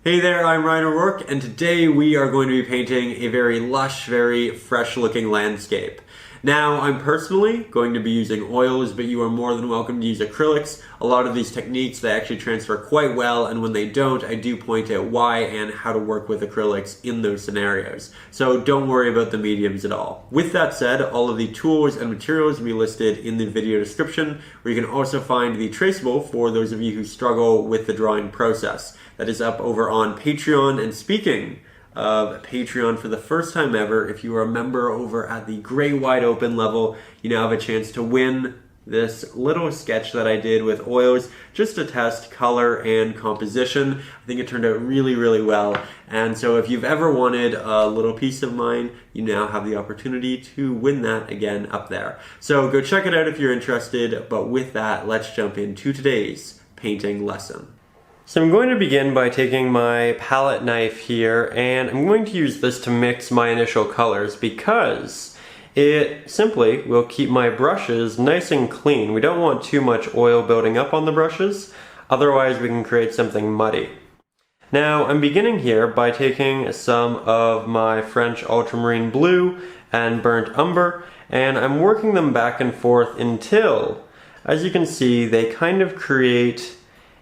Hey there, I'm Ryan O'Rourke, and today we are going to be painting a very lush, very fresh looking landscape. Now, I'm personally going to be using oils, but you are more than welcome to use acrylics. A lot of these techniques, they actually transfer quite well, and when they don't, I do point out why and how to work with acrylics in those scenarios. So don't worry about the mediums at all. With that said, all of the tools and materials will be listed in the video description, where you can also find the traceable for those of you who struggle with the drawing process. That is up over on Patreon. And speaking of Patreon, for the first time ever, if you are a member over at the gray wide open level, you now have a chance to win this little sketch that I did with oils just to test color and composition. I think it turned out really, really well. And so if you've ever wanted a little piece of mine, you now have the opportunity to win that again up there. So go check it out if you're interested. But with that, let's jump into today's painting lesson. So I'm going to begin by taking my palette knife here, and I'm going to use this to mix my initial colors because it simply will keep my brushes nice and clean. We don't want too much oil building up on the brushes, otherwise we can create something muddy. Now I'm beginning here by taking some of my French Ultramarine Blue and Burnt Umber, and I'm working them back and forth until, as you can see, they kind of create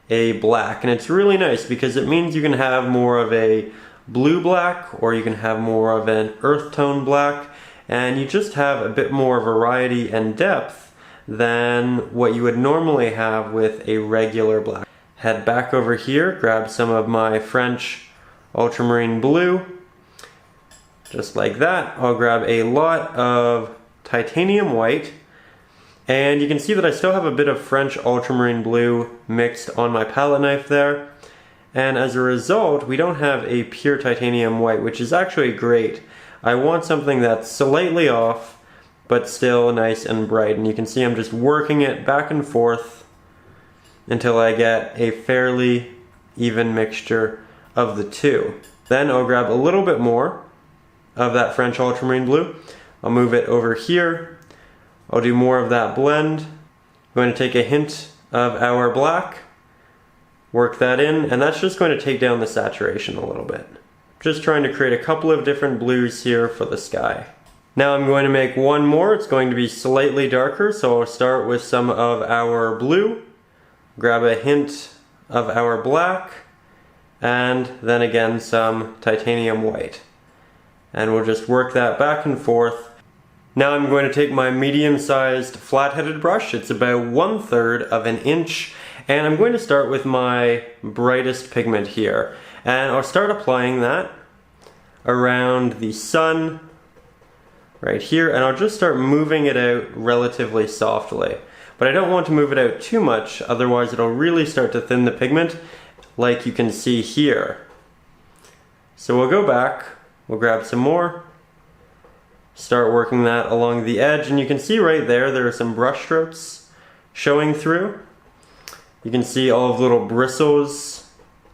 a black, and it's really nice because it means you can have more of a blue black or you can have more of an earth tone black, and you just have a bit more variety and depth than what you would normally have with a regular black. Head back over here, grab some of my French Ultramarine Blue, just like that. I'll grab a lot of titanium white, and you can see that I still have a bit of French Ultramarine Blue mixed on my palette knife there. And as a result, we don't have a pure titanium white, which is actually great. I want something that's slightly off, but still nice and bright. And you can see I'm just working it back and forth until I get a fairly even mixture of the two. Then I'll grab a little bit more of that French Ultramarine Blue. I'll move it over here. I'll do more of that blend. I'm going to take a hint of our black, work that in, and that's just going to take down the saturation a little bit. Just trying to create a couple of different blues here for the sky. Now I'm going to make one more. It's going to be slightly darker, so I'll start with some of our blue, grab a hint of our black, and then again some titanium white. And we'll just work that back and forth. Now I'm going to take my medium-sized flat-headed brush. It's about 1/3 of an inch, and I'm going to start with my brightest pigment here. And I'll start applying that around the sun right here, and I'll just start moving it out relatively softly. But I don't want to move it out too much, otherwise it'll really start to thin the pigment, like you can see here. So we'll go back, we'll grab some more, start working that along the edge, and you can see right there are some brush strokes showing through. You can see all of the little bristles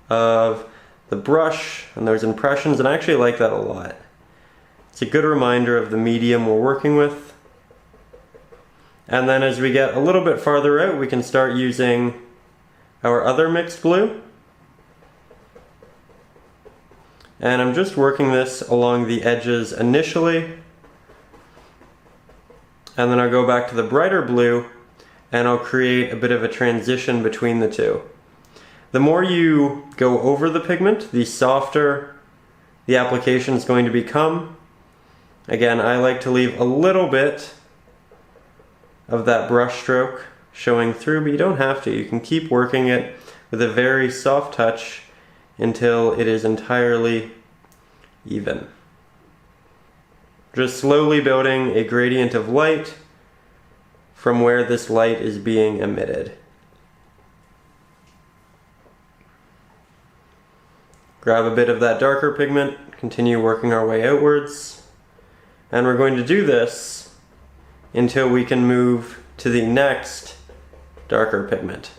of the brush, and there's impressions, and I actually like that a lot. It's a good reminder of the medium we're working with. And then as we get a little bit farther out, we can start using our other mixed blue. And I'm just working this along the edges initially. And then I'll go back to the brighter blue and I'll create a bit of a transition between the two. The more you go over the pigment, the softer the application is going to become. Again, I like to leave a little bit of that brush stroke showing through, but you don't have to. You can keep working it with a very soft touch until it is entirely even. Just slowly building a gradient of light from where this light is being emitted. Grab a bit of that darker pigment, continue working our way outwards, and we're going to do this until we can move to the next darker pigment.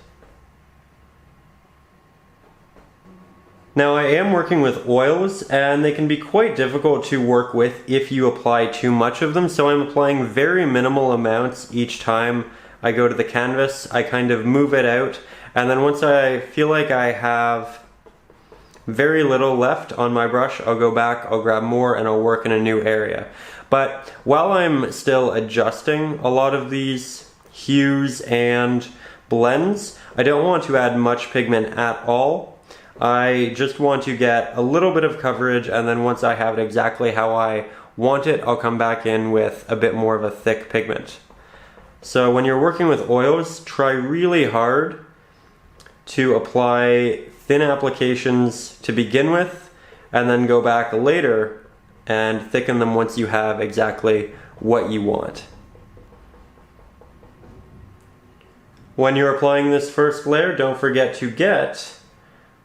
Now I am working with oils, and they can be quite difficult to work with if you apply too much of them, so I'm applying very minimal amounts each time I go to the canvas. I kind of move it out, and then once I feel like I have very little left on my brush, I'll go back, I'll grab more, and I'll work in a new area. But while I'm still adjusting a lot of these hues and blends, I don't want to add much pigment at all. I just want to get a little bit of coverage, and then once I have it exactly how I want it, I'll come back in with a bit more of a thick pigment. So when you're working with oils, try really hard to apply thin applications to begin with, and then go back later and thicken them once you have exactly what you want. When you're applying this first layer, don't forget to get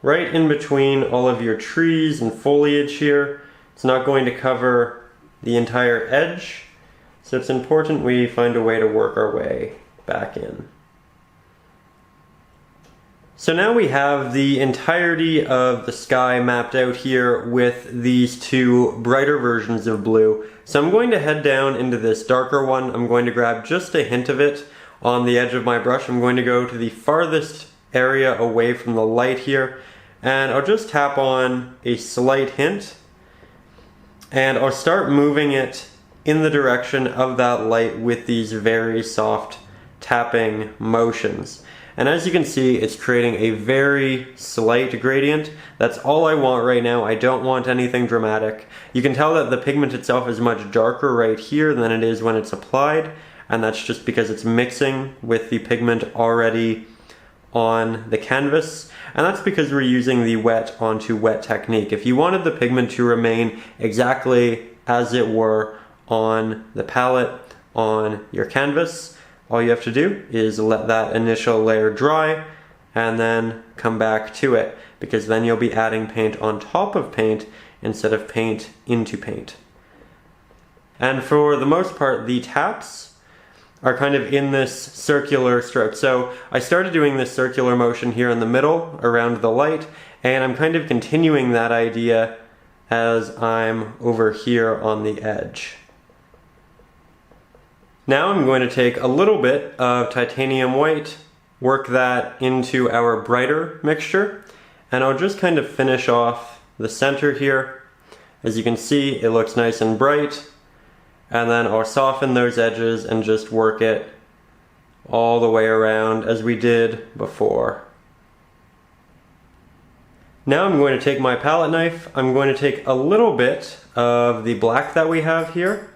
right in between all of your trees and foliage here. It's not going to cover the entire edge, so it's important we find a way to work our way back in. So now we have the entirety of the sky mapped out here with these two brighter versions of blue. So I'm going to head down into this darker one. I'm going to grab just a hint of it on the edge of my brush. I'm going to go to the farthest area away from the light here, and I'll just tap on a slight hint, and I'll start moving it in the direction of that light with these very soft tapping motions. And as you can see, it's creating a very slight gradient. That's all I want right now. I don't want anything dramatic. You can tell that the pigment itself is much darker right here than it is when it's applied, and that's just because it's mixing with the pigment already on the canvas. And that's because we're using the wet onto wet technique. If you wanted the pigment to remain exactly as it were on the palette, on your canvas, all you have to do is let that initial layer dry and then come back to it, because then you'll be adding paint on top of paint instead of paint into paint. And for the most part, the taps are kind of in this circular stroke. So I started doing this circular motion here in the middle around the light, and I'm kind of continuing that idea as I'm over here on the edge. Now I'm going to take a little bit of titanium white, work that into our brighter mixture, and I'll just kind of finish off the center here. As you can see, it looks nice and bright. And then I'll soften those edges and just work it all the way around as we did before. Now I'm going to take my palette knife. I'm going to take a little bit of the black that we have here,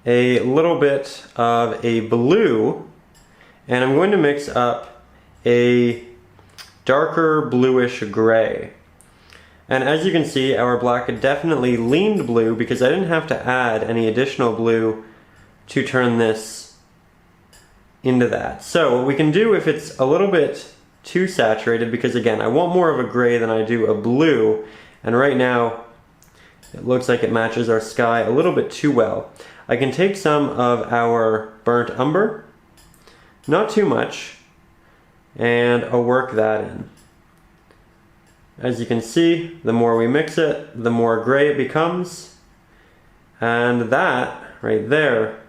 a little bit of a blue, and I'm going to mix up a darker bluish gray. And as you can see, our black definitely leaned blue because I didn't have to add any additional blue to turn this into that. So what we can do if it's a little bit too saturated, because again, I want more of a gray than I do a blue, and right now it looks like it matches our sky a little bit too well. I can take some of our burnt umber, not too much, and I'll work that in. As you can see, the more we mix it, the more gray it becomes. And that, right there,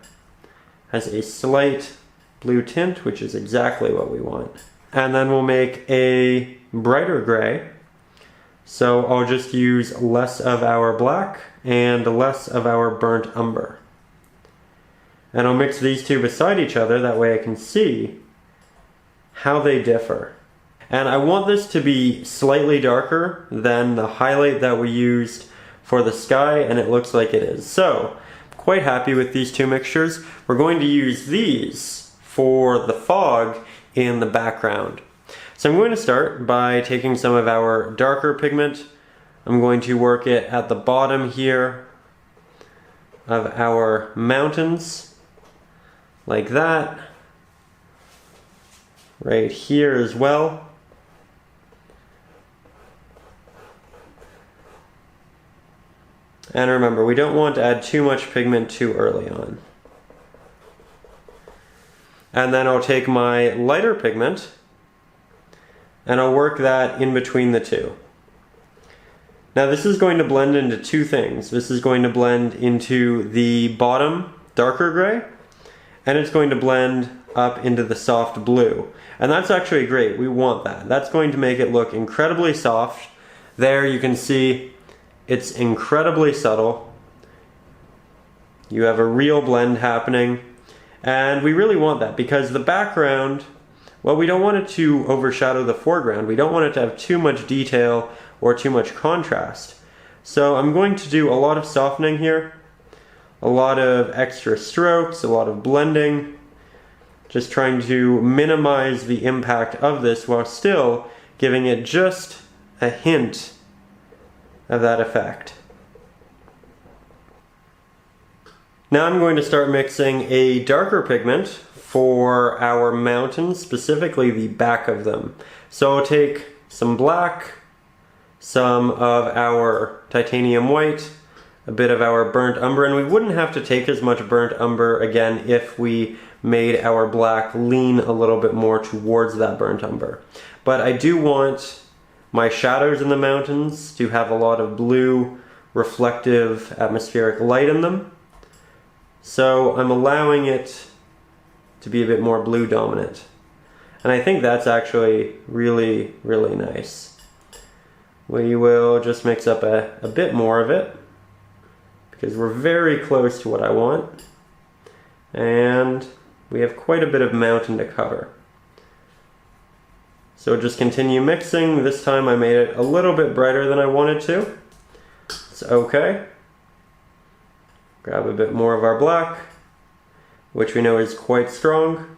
has a slight blue tint, which is exactly what we want. And then we'll make a brighter gray. So I'll just use less of our black and less of our burnt umber. And I'll mix these two beside each other, that way I can see how they differ. And I want this to be slightly darker than the highlight that we used for the sky, and it looks like it is. So, quite happy with these two mixtures. We're going to use these for the fog in the background. So I'm going to start by taking some of our darker pigment. I'm going to work it at the bottom here of our mountains, like that. Right here as well. And remember, we don't want to add too much pigment too early on. And then I'll take my lighter pigment and I'll work that in between the two. Now this is going to blend into two things. This is going to blend into the bottom darker gray, and it's going to blend up into the soft blue. And that's actually great. We want that. That's going to make it look incredibly soft. There you can see it's incredibly subtle. You have a real blend happening, and we really want that because the background, well, we don't want it to overshadow the foreground. We don't want it to have too much detail or too much contrast. So I'm going to do a lot of softening here, a lot of extra strokes, a lot of blending, just trying to minimize the impact of this while still giving it just a hint of that effect. Now I'm going to start mixing a darker pigment for our mountains, specifically the back of them. So I'll take some black, some of our titanium white, a bit of our burnt umber, and we wouldn't have to take as much burnt umber again if we made our black lean a little bit more towards that burnt umber. But I do want my shadows in the mountains to have a lot of blue, reflective, atmospheric light in them. So I'm allowing it to be a bit more blue dominant. And I think that's actually really, really nice. We will just mix up a bit more of it because we're very close to what I want. And we have quite a bit of mountain to cover. So just continue mixing. This time I made it a little bit brighter than I wanted to. It's okay. Grab a bit more of our black, which we know is quite strong.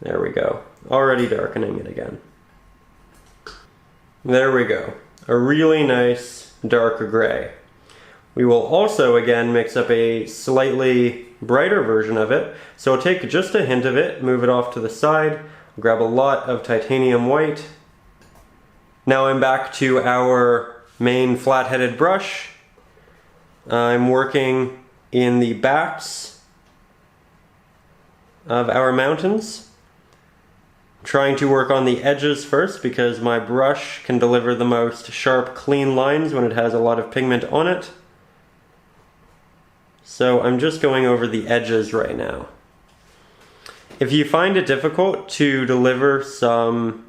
There we go. Already darkening it again. There we go. A really nice dark gray. We will also again mix up a slightly brighter version of it. So I'll take just a hint of it, move it off to the side, grab a lot of titanium white. Now I'm back to our main flat-headed brush. I'm working in the backs of our mountains, trying to work on the edges first because my brush can deliver the most sharp, clean lines when it has a lot of pigment on it. So I'm just going over the edges right now. If you find it difficult to deliver some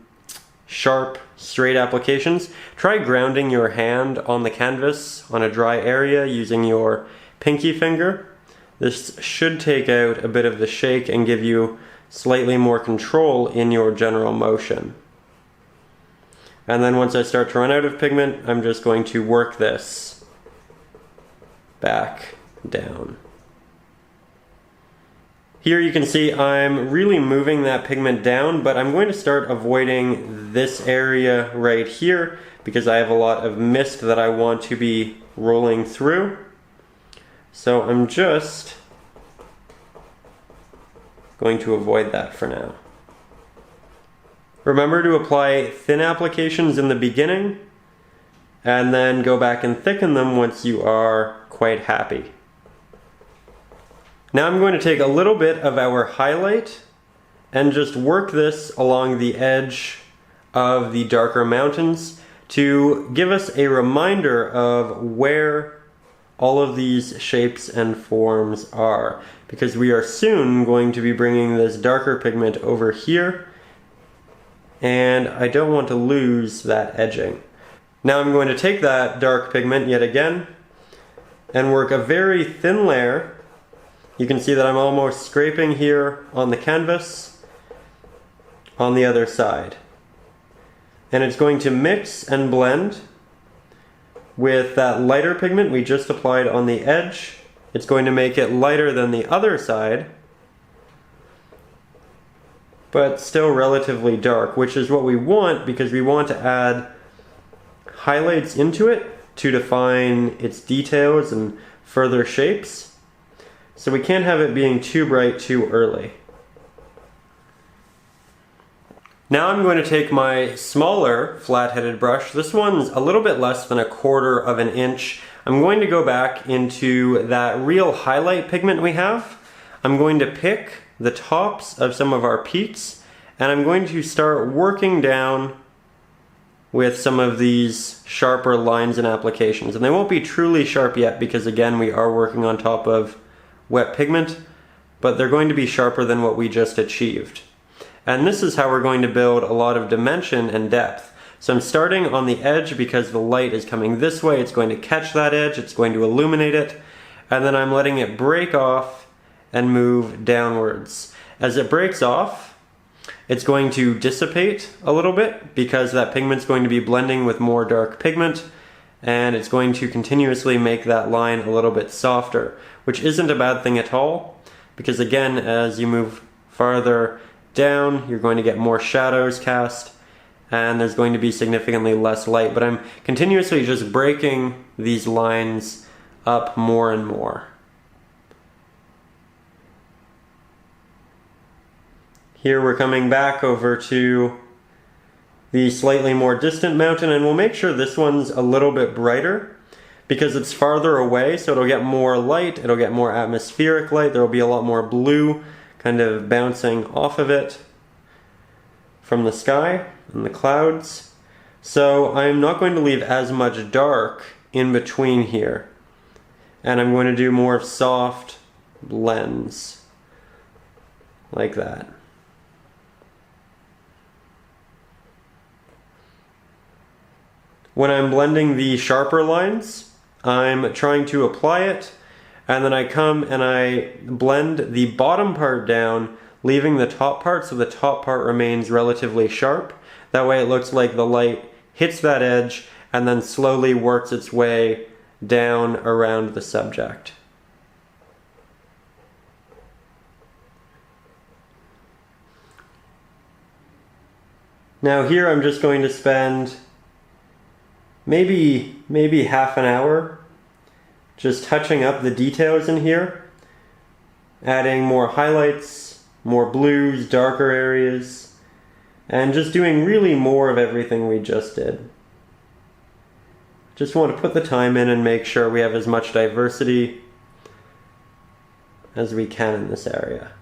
sharp, straight applications, try grounding your hand on the canvas on a dry area using your pinky finger. This should take out a bit of the shake and give you slightly more control in your general motion. And then once I start to run out of pigment, I'm just going to work this back down. Here you can see I'm really moving that pigment down, but I'm going to start avoiding this area right here because I have a lot of mist that I want to be rolling through. So I'm just going to avoid that for now. Remember to apply thin applications in the beginning and then go back and thicken them once you are quite happy. Now I'm going to take a little bit of our highlight and just work this along the edge of the darker mountains to give us a reminder of where all of these shapes and forms are, because we are soon going to be bringing this darker pigment over here and I don't want to lose that edging. Now I'm going to take that dark pigment yet again and work a very thin layer. You can see that I'm almost scraping here on the canvas on the other side. And it's going to mix and blend with that lighter pigment we just applied on the edge. It's going to make it lighter than the other side, but still relatively dark, which is what we want because we want to add highlights into it to define its details and further shapes. So we can't have it being too bright too early. Now I'm going to take my smaller flat-headed brush. This one's a little bit less than 1/4 of an inch. I'm going to go back into that real highlight pigment we have. I'm going to pick the tops of some of our peaks and I'm going to start working down with some of these sharper lines and applications. And they won't be truly sharp yet because again we are working on top of wet pigment, but they're going to be sharper than what we just achieved. And this is how we're going to build a lot of dimension and depth. So I'm starting on the edge because the light is coming this way. It's going to catch that edge, it's going to illuminate it, and then I'm letting it break off and move downwards. As it breaks off, it's going to dissipate a little bit because that pigment's going to be blending with more dark pigment, and it's going to continuously make that line a little bit softer, which isn't a bad thing at all, because again, as you move farther down, you're going to get more shadows cast, and there's going to be significantly less light. But I'm continuously just breaking these lines up more and more. Here we're coming back over to the slightly more distant mountain, and we'll make sure this one's a little bit brighter because it's farther away, so it'll get more light, it'll get more atmospheric light, there'll be a lot more blue kind of bouncing off of it from the sky and the clouds. So I'm not going to leave as much dark in between here, and I'm going to do more soft blends like that. When I'm blending the sharper lines, I'm trying to apply it, and then I come and I blend the bottom part down, leaving the top part so the top part remains relatively sharp. That way it looks like the light hits that edge and then slowly works its way down around the subject. Now here I'm just going to spend maybe half an hour just touching up the details in here, adding more highlights, more blues, darker areas, and just doing really more of everything we just did. Just want to put the time in and make sure we have as much diversity as we can in this area.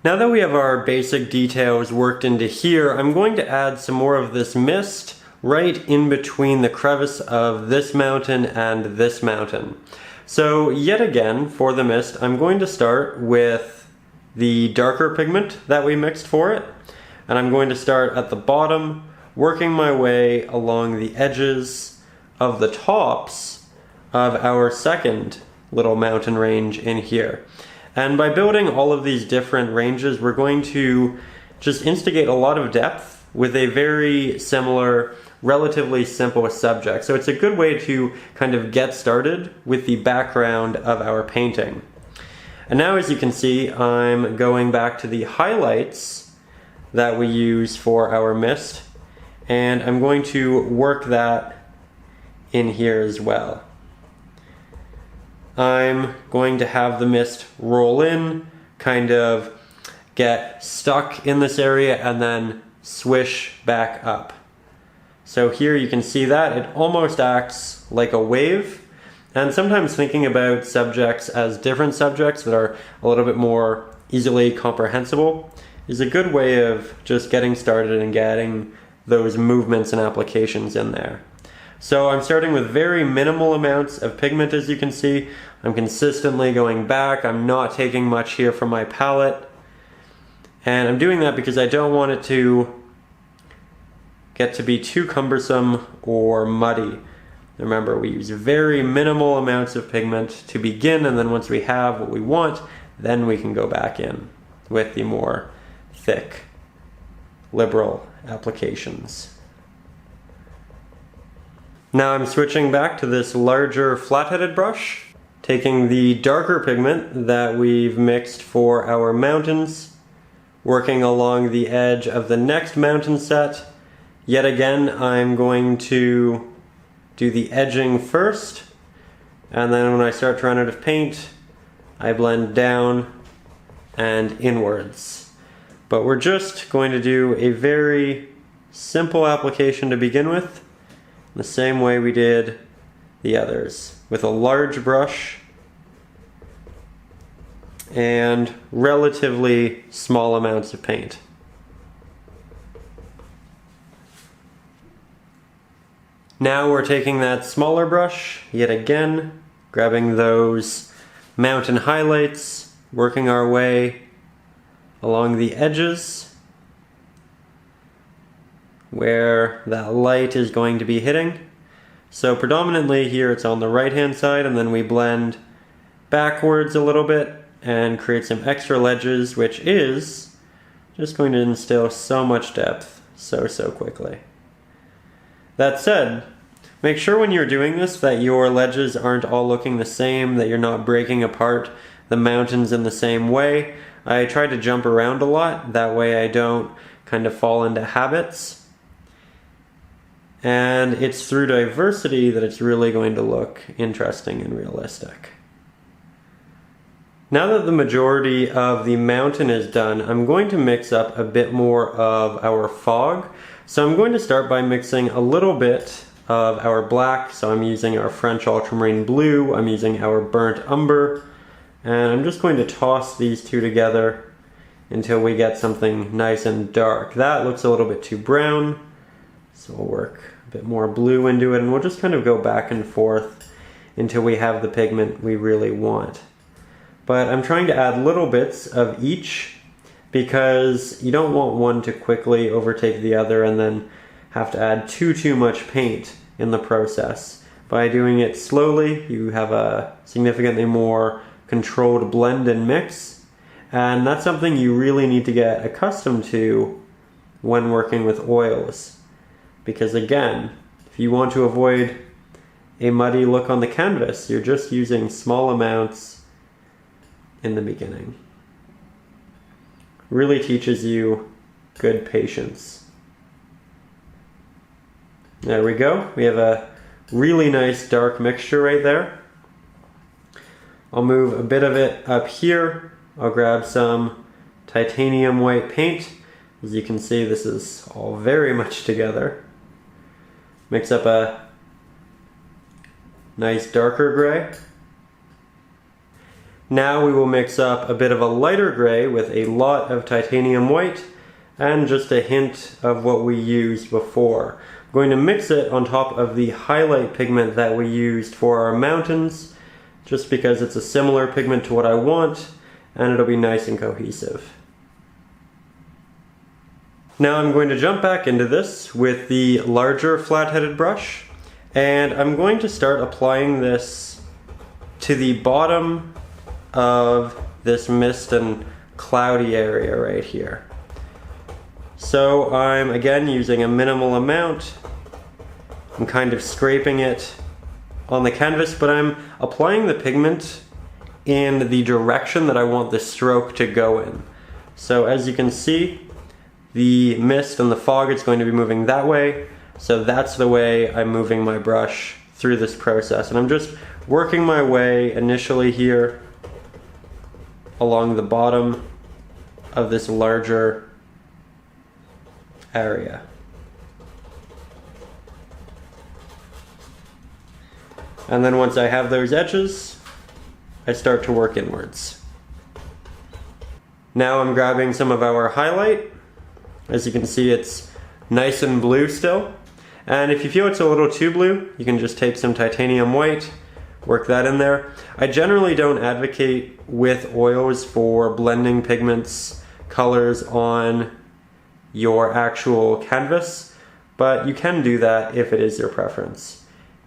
Now that we have our basic details worked into here, I'm going to add some more of this mist right in between the crevice of this mountain and this mountain. So yet again, for the mist, I'm going to start with the darker pigment that we mixed for it, and I'm going to start at the bottom, working my way along the edges of the tops of our second little mountain range in here. And by building all of these different ranges, we're going to just instigate a lot of depth with a very similar, relatively simple subject. So it's a good way to kind of get started with the background of our painting. And now, as you can see, I'm going back to the highlights that we use for our mist, and I'm going to work that in here as well. I'm going to have the mist roll in, kind of get stuck in this area, and then swish back up. So here you can see that it almost acts like a wave, and sometimes thinking about subjects as different subjects that are a little bit more easily comprehensible is a good way of just getting started and getting those movements and applications in there. So I'm starting with very minimal amounts of pigment, as you can see. I'm consistently going back. I'm not taking much here from my palette. And I'm doing that because I don't want it to get to be too cumbersome or muddy. Remember, we use very minimal amounts of pigment to begin, and then once we have what we want, then we can go back in with the more thick, liberal applications. Now I'm switching back to this larger flat-headed brush, taking the darker pigment that we've mixed for our mountains, working along the edge of the next mountain set. Yet again, I'm going to do the edging first, and then when I start to run out of paint, I blend down and inwards. But we're just going to do a very simple application to begin with, the same way we did the others, with a large brush and relatively small amounts of paint. Now we're taking that smaller brush, yet again, grabbing those mountain highlights, working our way along the edges where that light is going to be hitting. So predominantly here it's on the right hand side, and then we blend backwards a little bit and create some extra ledges, which is just going to instill so much depth so quickly. That said, make sure when you're doing this that your ledges aren't all looking the same, that you're not breaking apart the mountains in the same way. I try to jump around a lot, that way I don't kind of fall into habits. And it's through diversity that it's really going to look interesting and realistic. Now that the majority of the mountain is done, I'm going to mix up a bit more of our fog. So I'm going to start by mixing a little bit of our black. So I'm using our French Ultramarine Blue, I'm using our burnt Umber, and I'm just going to toss these two together until we get something nice and dark. That looks a little bit too brown, so we'll work a bit more blue into it, and we'll just kind of go back and forth until we have the pigment we really want. But I'm trying to add little bits of each because you don't want one to quickly overtake the other and then have to add too much paint in the process. By doing it slowly, you have a significantly more controlled blend and mix, and that's something you really need to get accustomed to when working with oils. Because again, if you want to avoid a muddy look on the canvas, you're just using small amounts in the beginning. Really teaches you good patience. There we go. We have a really nice dark mixture right there. I'll move a bit of it up here. I'll grab some titanium white paint. As you can see, this is all very much together. Mix up a nice darker gray. Now we will mix up a bit of a lighter gray with a lot of titanium white and just a hint of what we used before. I'm going to mix it on top of the highlight pigment that we used for our mountains, just because it's a similar pigment to what I want and it'll be nice and cohesive. Now I'm going to jump back into this with the larger flat-headed brush, and I'm going to start applying this to the bottom of this mist and cloudy area right here. So I'm again using a minimal amount. I'm kind of scraping it on the canvas, but I'm applying the pigment in the direction that I want the stroke to go in. So as you can see, the mist and the fog is going to be moving that way, so that's the way I'm moving my brush through this process. And I'm just working my way initially here along the bottom of this larger area. And then once I have those edges, I start to work inwards. Now I'm grabbing some of our highlight. As you can see, it's nice and blue still. And if you feel it's a little too blue, you can just take some titanium white, work that in there. I generally don't advocate with oils for blending pigments, colors on your actual canvas, but you can do that if it is your preference.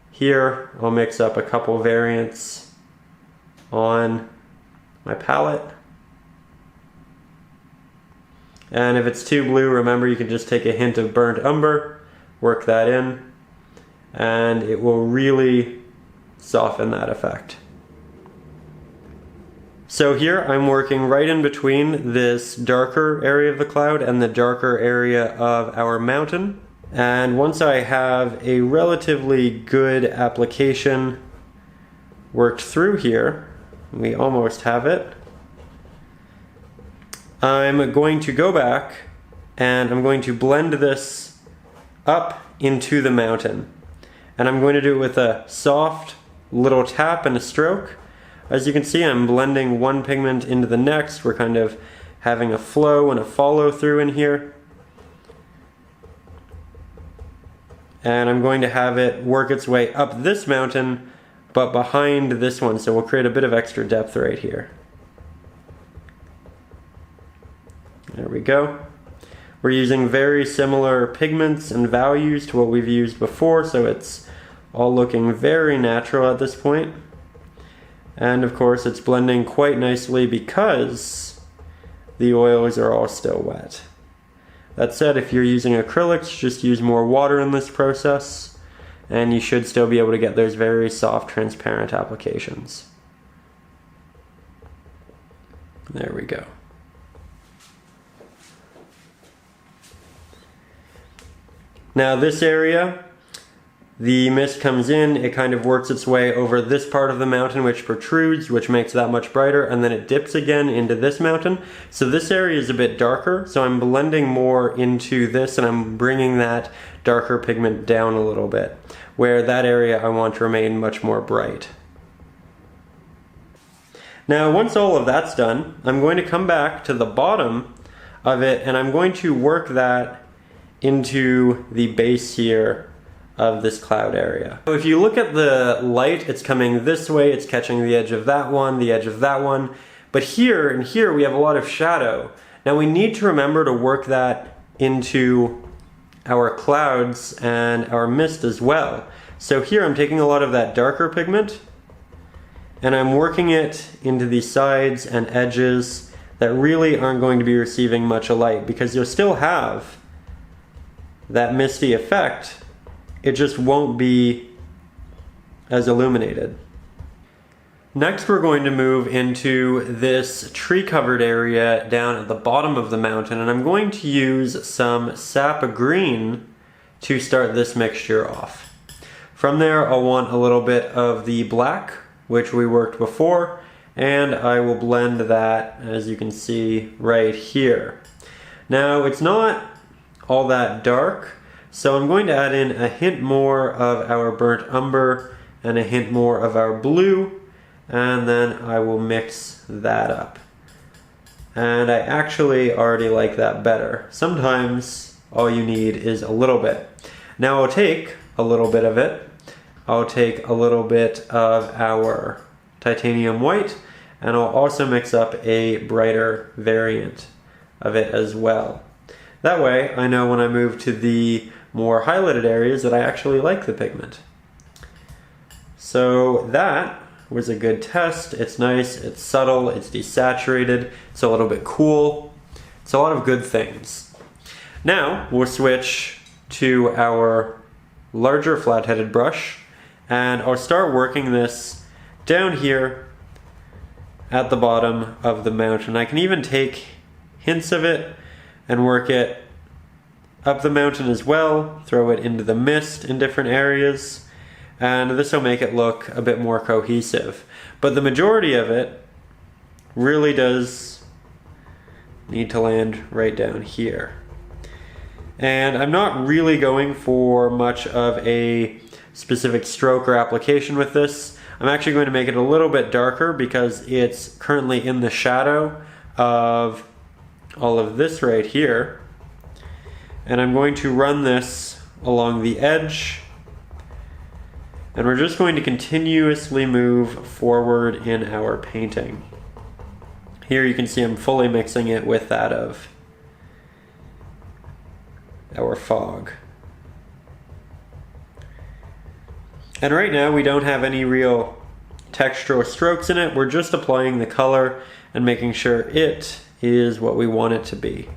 Here, I'll mix up a couple variants on my palette. And if it's too blue, remember you can just take a hint of burnt umber, work that in, and it will really soften that effect. So here I'm working right in between this darker area of the cloud and the darker area of our mountain. And once I have a relatively good application worked through here, we almost have it, I'm going to go back and I'm going to blend this up into the mountain. And I'm going to do it with a soft little tap and a stroke. As you can see, I'm blending one pigment into the next. We're kind of having a flow and a follow through in here. And I'm going to have it work its way up this mountain, but behind this one. So we'll create a bit of extra depth right here. There we go. We're using very similar pigments and values to what we've used before, so it's all looking very natural at this point. And of course it's blending quite nicely because the oils are all still wet. That said, if you're using acrylics, just use more water in this process, and you should still be able to get those very soft, transparent applications. There we go. Now this area, the mist comes in, it kind of works its way over this part of the mountain which protrudes, which makes that much brighter, and then it dips again into this mountain. So this area is a bit darker, so I'm blending more into this and I'm bringing that darker pigment down a little bit, where that area I want to remain much more bright. Now once all of that's done, I'm going to come back to the bottom of it and I'm going to work that into the base here of this cloud area. So if you look at the light, it's coming this way, it's catching the edge of that one, the edge of that one, but here and here we have a lot of shadow. Now we need to remember to work that into our clouds and our mist as well. So here I'm taking a lot of that darker pigment and I'm working it into the sides and edges that really aren't going to be receiving much light, because you'll still have that misty effect, it just won't be as illuminated. Next we're going to move into this tree covered area down at the bottom of the mountain, and I'm going to use some Sap Green to start this mixture off. From there I'll want a little bit of the black, which we worked before, and I will blend that, as you can see, right here. Now it's not all that dark, so I'm going to add in a hint more of our burnt umber and a hint more of our blue, and then I will mix that up. And I actually already like that better. Sometimes all you need is a little bit. Now I'll take a little bit of it, I'll take a little bit of our titanium white, and I'll also mix up a brighter variant of it as well. That way, I know when I move to the more highlighted areas that I actually like the pigment. So that was a good test. It's nice, it's subtle, it's desaturated, it's a little bit cool. It's a lot of good things. Now, we'll switch to our larger flat-headed brush, and I'll start working this down here at the bottom of the mountain. I can even take hints of it and work it up the mountain as well, throw it into the mist in different areas, and this will make it look a bit more cohesive. But the majority of it really does need to land right down here. And I'm not really going for much of a specific stroke or application with this. I'm actually going to make it a little bit darker because it's currently in the shadow of all of this right here, and I'm going to run this along the edge, and we're just going to continuously move forward in our painting. Here you can see I'm fully mixing it with that of our fog. And right now we don't have any real textural strokes in it, we're just applying the color and making sure it is what we want it to be.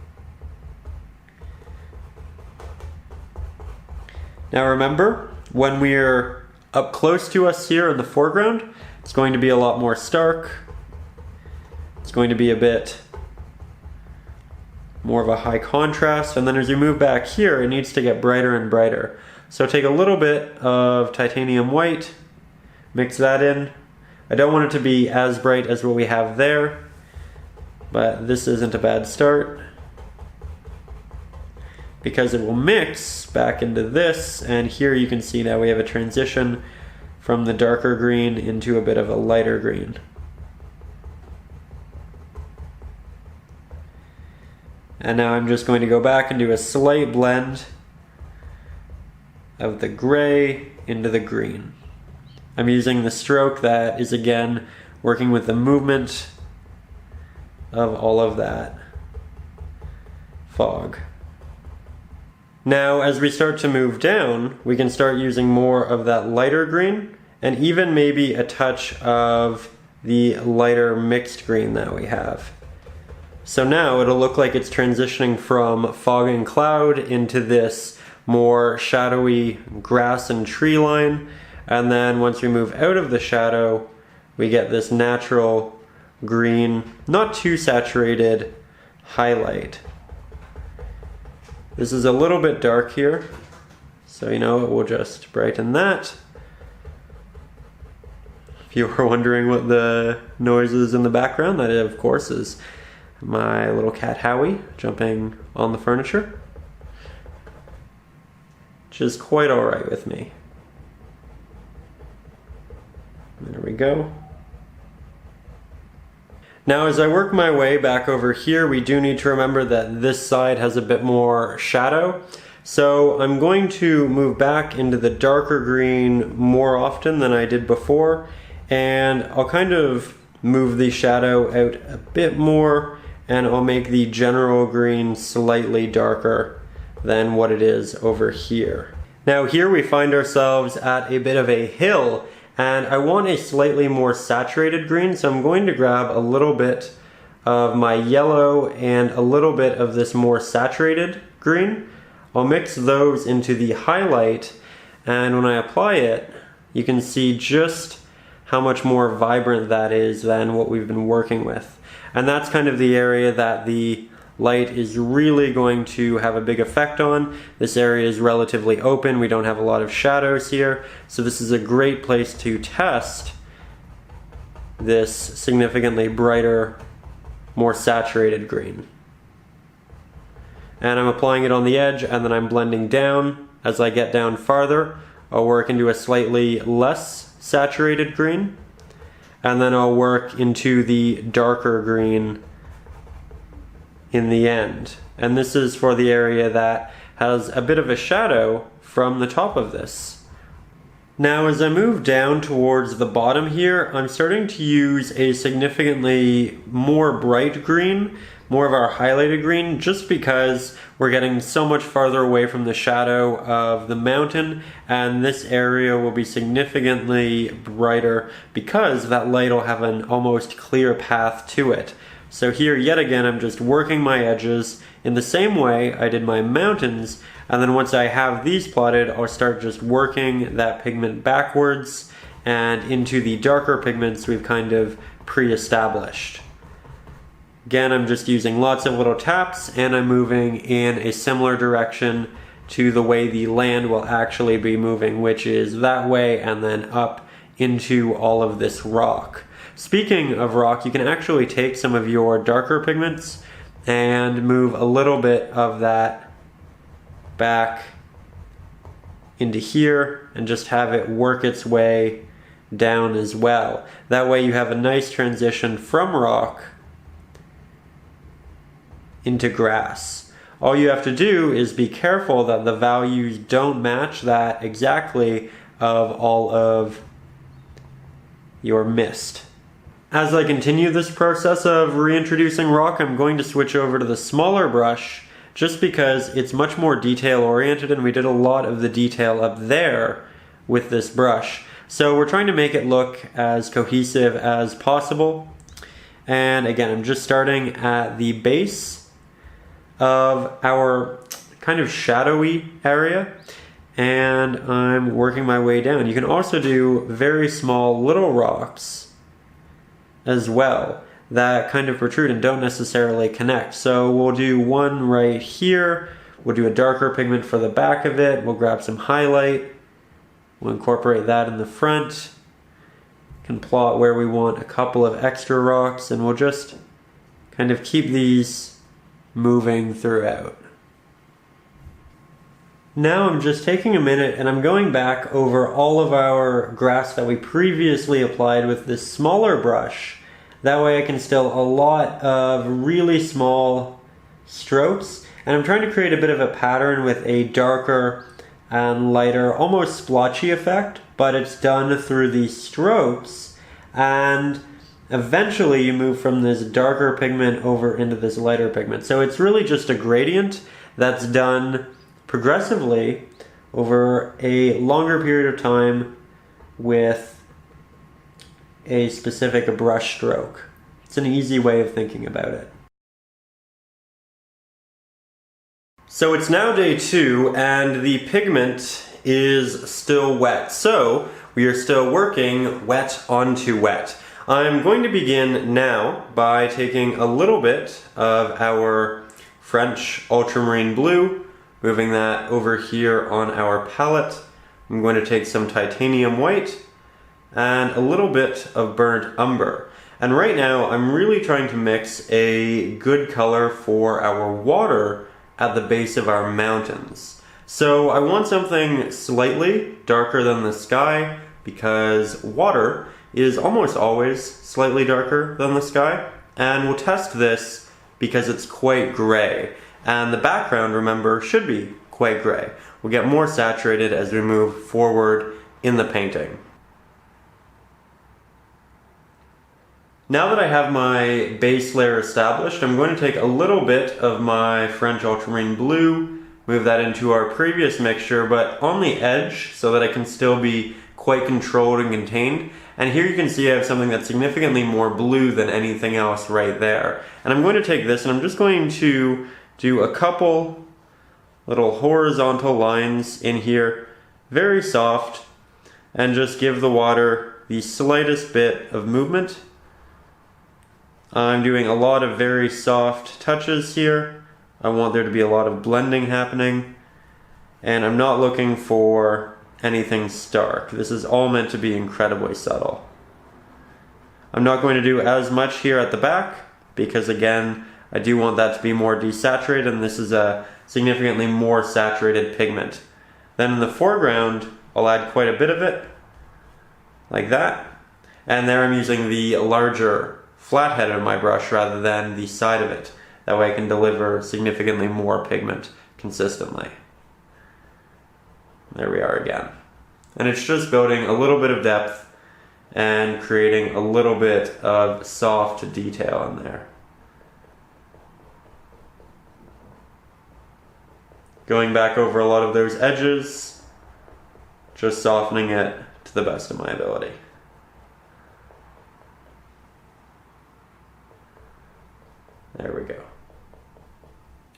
Now remember, when we're up close to us here in the foreground, it's going to be a lot more stark. It's going to be a bit more of a high contrast, and then as we move back here, it needs to get brighter and brighter. So take a little bit of titanium white, mix that in. I don't want it to be as bright as what we have there, but this isn't a bad start, because it will mix back into this, and here you can see now we have a transition from the darker green into a bit of a lighter green. And now I'm just going to go back and do a slight blend of the gray into the green. I'm using the stroke that is again working with the movement of all of that fog. Now, as we start to move down, we can start using more of that lighter green, and even maybe a touch of the lighter mixed green that we have. So now it'll look like it's transitioning from fog and cloud into this more shadowy grass and tree line, and then once we move out of the shadow, we get this natural green, not too saturated highlight. This is a little bit dark here, so you know, we'll just brighten that. If you were wondering what the noise is in the background, that of course is my little cat Howie jumping on the furniture, which is quite alright with me. There we go. Now as I work my way back over here, we do need to remember that this side has a bit more shadow. So I'm going to move back into the darker green more often than I did before, and I'll kind of move the shadow out a bit more, and I'll make the general green slightly darker than what it is over here. Now here we find ourselves at a bit of a hill, and I want a slightly more saturated green, so I'm going to grab a little bit of my yellow and a little bit of this more saturated green. I'll mix those into the highlight, and when I apply it, you can see just how much more vibrant that is than what we've been working with. And that's kind of the area that the light is really going to have a big effect on. This area is relatively open, we don't have a lot of shadows here, so this is a great place to test this significantly brighter, more saturated green. And I'm applying it on the edge, and then I'm blending down. As I get down farther, I'll work into a slightly less saturated green, and then I'll work into the darker green in the end. And this is for the area that has a bit of a shadow from the top of this. Now as I move down towards the bottom here, I'm starting to use a significantly more bright green, more of our highlighted green, just because we're getting so much farther away from the shadow of the mountain, and this area will be significantly brighter because that light will have an almost clear path to it. So here yet again I'm just working my edges in the same way I did my mountains, and then once I have these plotted, I'll start just working that pigment backwards and into the darker pigments we've kind of pre-established. Again, I'm just using lots of little taps, and I'm moving in a similar direction to the way the land will actually be moving, which is that way and then up into all of this rock. Speaking of rock, you can actually take some of your darker pigments and move a little bit of that back into here and just have it work its way down as well. That way you have a nice transition from rock into grass. All you have to do is be careful that the values don't match that exactly of all of your mist. As I continue this process of reintroducing rock, I'm going to switch over to the smaller brush just because it's much more detail oriented, and we did a lot of the detail up there with this brush. So we're trying to make it look as cohesive as possible. And again, I'm just starting at the base of our kind of shadowy area, and I'm working my way down. You can also do very small little rocks as well that kind of protrude and don't necessarily connect. So we'll do one right here, we'll do a darker pigment for the back of it, we'll grab some highlight, we'll incorporate that in the front, can plot where we want a couple of extra rocks, and we'll just kind of keep these moving throughout. Now I'm just taking a minute and I'm going back over all of our grass that we previously applied with this smaller brush. That way I can still a lot of really small strokes, and I'm trying to create a bit of a pattern with a darker and lighter, almost splotchy effect, but it's done through these strokes, and eventually you move from this darker pigment over into this lighter pigment. So it's really just a gradient that's done progressively over a longer period of time with a specific brush stroke. It's an easy way of thinking about it. So it's now day 2 and the pigment is still wet. So we are still working wet onto wet. I'm going to begin now by taking a little bit of our French Ultramarine Blue, moving that over here on our palette. I'm going to take some titanium white and a little bit of burnt umber. And right now I'm really trying to mix a good color for our water at the base of our mountains. So I want something slightly darker than the sky because water is almost always slightly darker than the sky, and we'll test this because it's quite gray. And the background, remember, should be quite gray. We'll get more saturated as we move forward in the painting. Now that I have my base layer established, I'm going to take a little bit of my French Ultramarine Blue, move that into our previous mixture, but on the edge so that it can still be quite controlled and contained. And here you can see I have something that's significantly more blue than anything else right there. And I'm going to take this and I'm just going to do a couple little horizontal lines in here, very soft, and just give the water the slightest bit of movement. I'm doing a lot of very soft touches here. I want there to be a lot of blending happening, and I'm not looking for anything stark. This is all meant to be incredibly subtle. I'm not going to do as much here at the back because, again, I do want that to be more desaturated, and this is a significantly more saturated pigment. Then in the foreground, I'll add quite a bit of it, like that. And there I'm using the larger flat head of my brush rather than the side of it. That way I can deliver significantly more pigment consistently. There we are again. And it's just building a little bit of depth and creating a little bit of soft detail in there. Going back over a lot of those edges, just softening it to the best of my ability. There we go.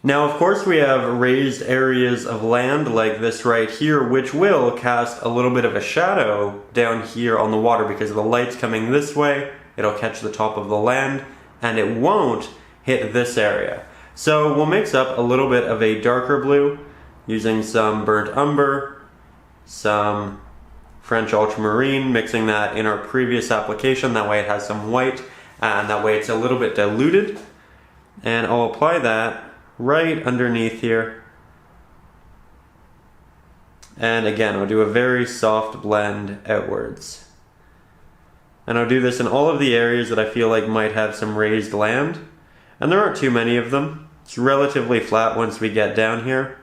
Now, of course, we have raised areas of land like this right here, which will cast a little bit of a shadow down here on the water because the light's coming this way. It'll catch the top of the land, and it won't hit this area. So we'll mix up a little bit of a darker blue using some burnt umber, some French ultramarine, mixing that in our previous application. That way it has some white, and that way it's a little bit diluted. And I'll apply that right underneath here. And again, I'll do a very soft blend outwards. And I'll do this in all of the areas that I feel like might have some raised land. And there aren't too many of them. It's relatively flat once we get down here.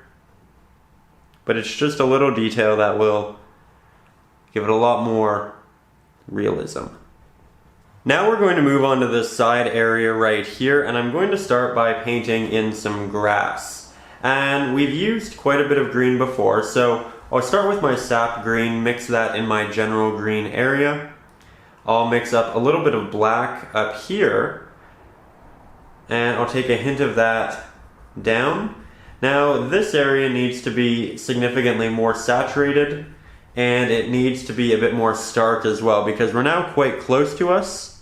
But it's just a little detail that will give it a lot more realism. Now we're going to move on to this side area right here, and I'm going to start by painting in some grass. And we've used quite a bit of green before, so I'll start with my Sap Green, mix that in my general green area. I'll mix up a little bit of black up here, and I'll take a hint of that down. Now this area needs to be significantly more saturated, and it needs to be a bit more stark as well, because we're now quite close to us.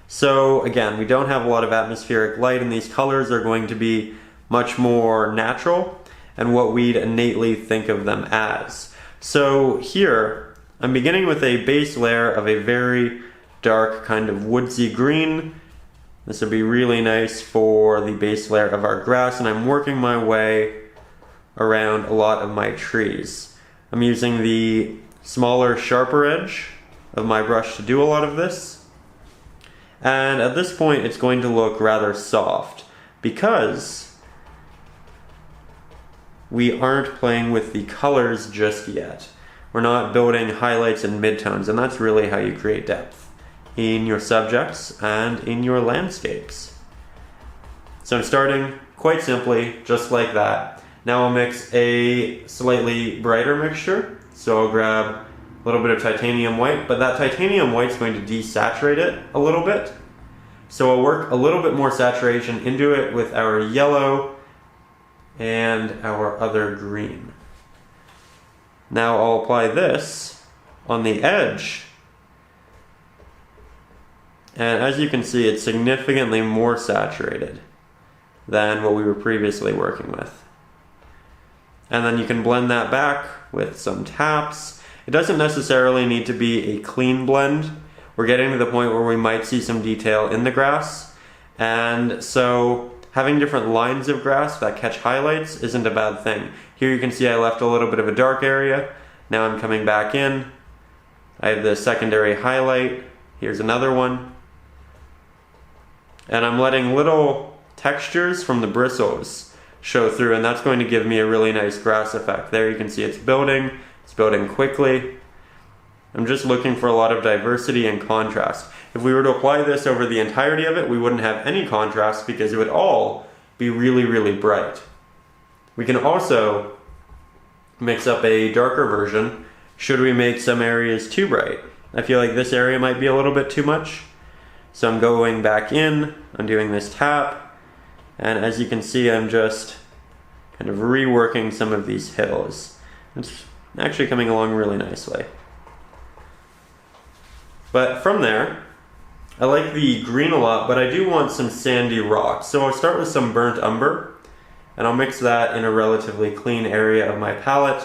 So again, we don't have a lot of atmospheric light, and these colors are going to be much more natural and what we'd innately think of them as. So here, I'm beginning with a base layer of a very dark kind of woodsy green. This would be really nice for the base layer of our grass, and I'm working my way around a lot of my trees. I'm using the smaller, sharper edge of my brush to do a lot of this. And at this point, it's going to look rather soft because we aren't playing with the colors just yet. We're not building highlights and midtones, and that's really how you create depth. in your subjects and in your landscapes. So I'm starting quite simply, just like that. Now I'll mix a slightly brighter mixture. So I'll grab a little bit of titanium white, but that titanium white is going to desaturate it a little bit. So I'll work a little bit more saturation into it with our yellow and our other green. Now I'll apply this on the edge. And as you can see, it's significantly more saturated than what we were previously working with. And then you can blend that back with some taps. It doesn't necessarily need to be a clean blend. We're getting to the point where we might see some detail in the grass. And so having different lines of grass that catch highlights isn't a bad thing. Here you can see I left a little bit of a dark area. Now I'm coming back in. I have the secondary highlight. Here's another one. And I'm letting little textures from the bristles show through, and that's going to give me a really nice grass effect. There you can see it's building quickly. I'm just looking for a lot of diversity and contrast. If we were to apply this over the entirety of it, we wouldn't have any contrast because it would all be really, really bright. We can also mix up a darker version should we make some areas too bright. I feel like this area might be a little bit too much. So I'm going back in, I'm doing this tap, and as you can see, I'm just kind of reworking some of these hills. It's actually coming along really nicely. But from there, I like the green a lot, but I do want some sandy rocks. So I'll start with some burnt umber, and I'll mix that in a relatively clean area of my palette.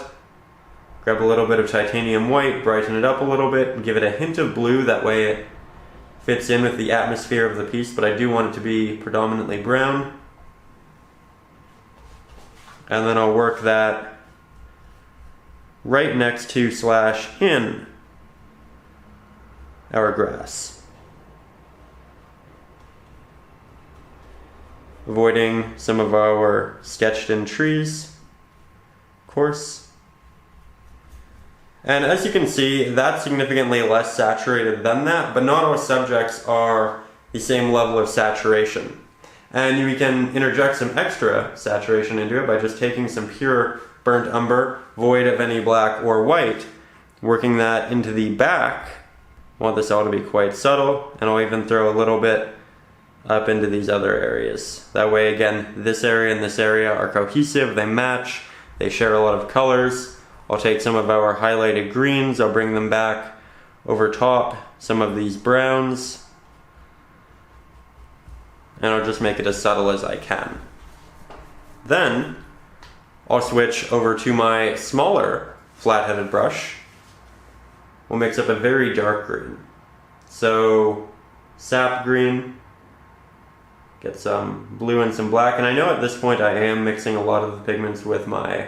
Grab a little bit of titanium white, brighten it up a little bit, and give it a hint of blue, that way it fits in with the atmosphere of the piece, but I do want it to be predominantly brown. And then I'll work that right next to / in our grass. Avoiding some of our sketched in trees, of course. And as you can see, that's significantly less saturated than that, but not all subjects are the same level of saturation. And we can interject some extra saturation into it by just taking some pure burnt umber, void of any black or white, working that into the back. I want this all to be quite subtle, and I'll even throw a little bit up into these other areas. That way, again, this area and this area are cohesive, they match, they share a lot of colors. I'll take some of our highlighted greens, I'll bring them back over top, some of these browns, and I'll just make it as subtle as I can. Then, I'll switch over to my smaller flat-headed brush. We'll mix up a very dark green. So, Sap Green, get some blue and some black, and I know at this point I am mixing a lot of the pigments with my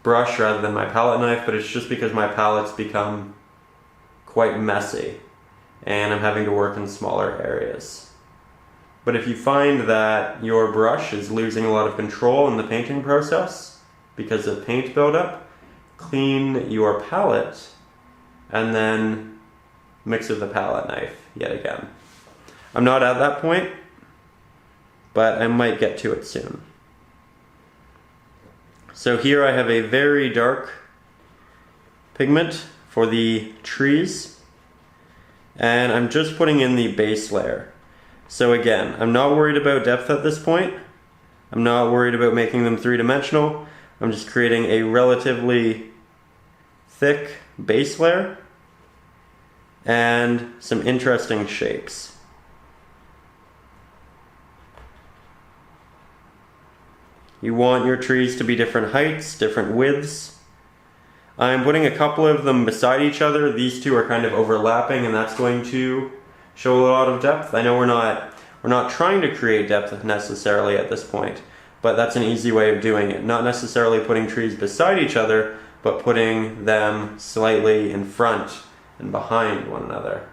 brush rather than my palette knife, but it's just because my palette's become quite messy and I'm having to work in smaller areas. But if you find that your brush is losing a lot of control in the painting process because of paint buildup, clean your palette and then mix with the palette knife yet again. I'm not at that point, but I might get to it soon. So here I have a very dark pigment for the trees, and I'm just putting in the base layer. So again, I'm not worried about depth at this point. I'm not worried about making them three-dimensional. I'm just creating a relatively thick base layer and some interesting shapes. You want your trees to be different heights, different widths. I'm putting a couple of them beside each other. These two are kind of overlapping, and that's going to show a lot of depth. I know we're not trying to create depth necessarily at this point, but that's an easy way of doing it. Not necessarily putting trees beside each other, but putting them slightly in front and behind one another.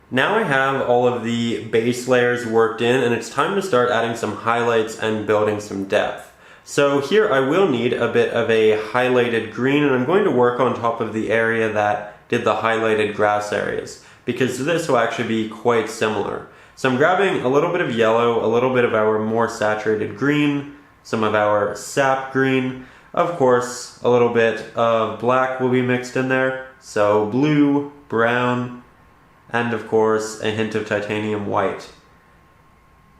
Now I have all of the base layers worked in, and it's time to start adding some highlights and building some depth. So here I will need a bit of a highlighted green, and I'm going to work on top of the area that did the highlighted grass areas. because this will actually be quite similar. So I'm grabbing a little bit of yellow, a little bit of our more saturated green, some of our sap green, of course a little bit of black will be mixed in there, so blue, brown, and of course a hint of titanium white.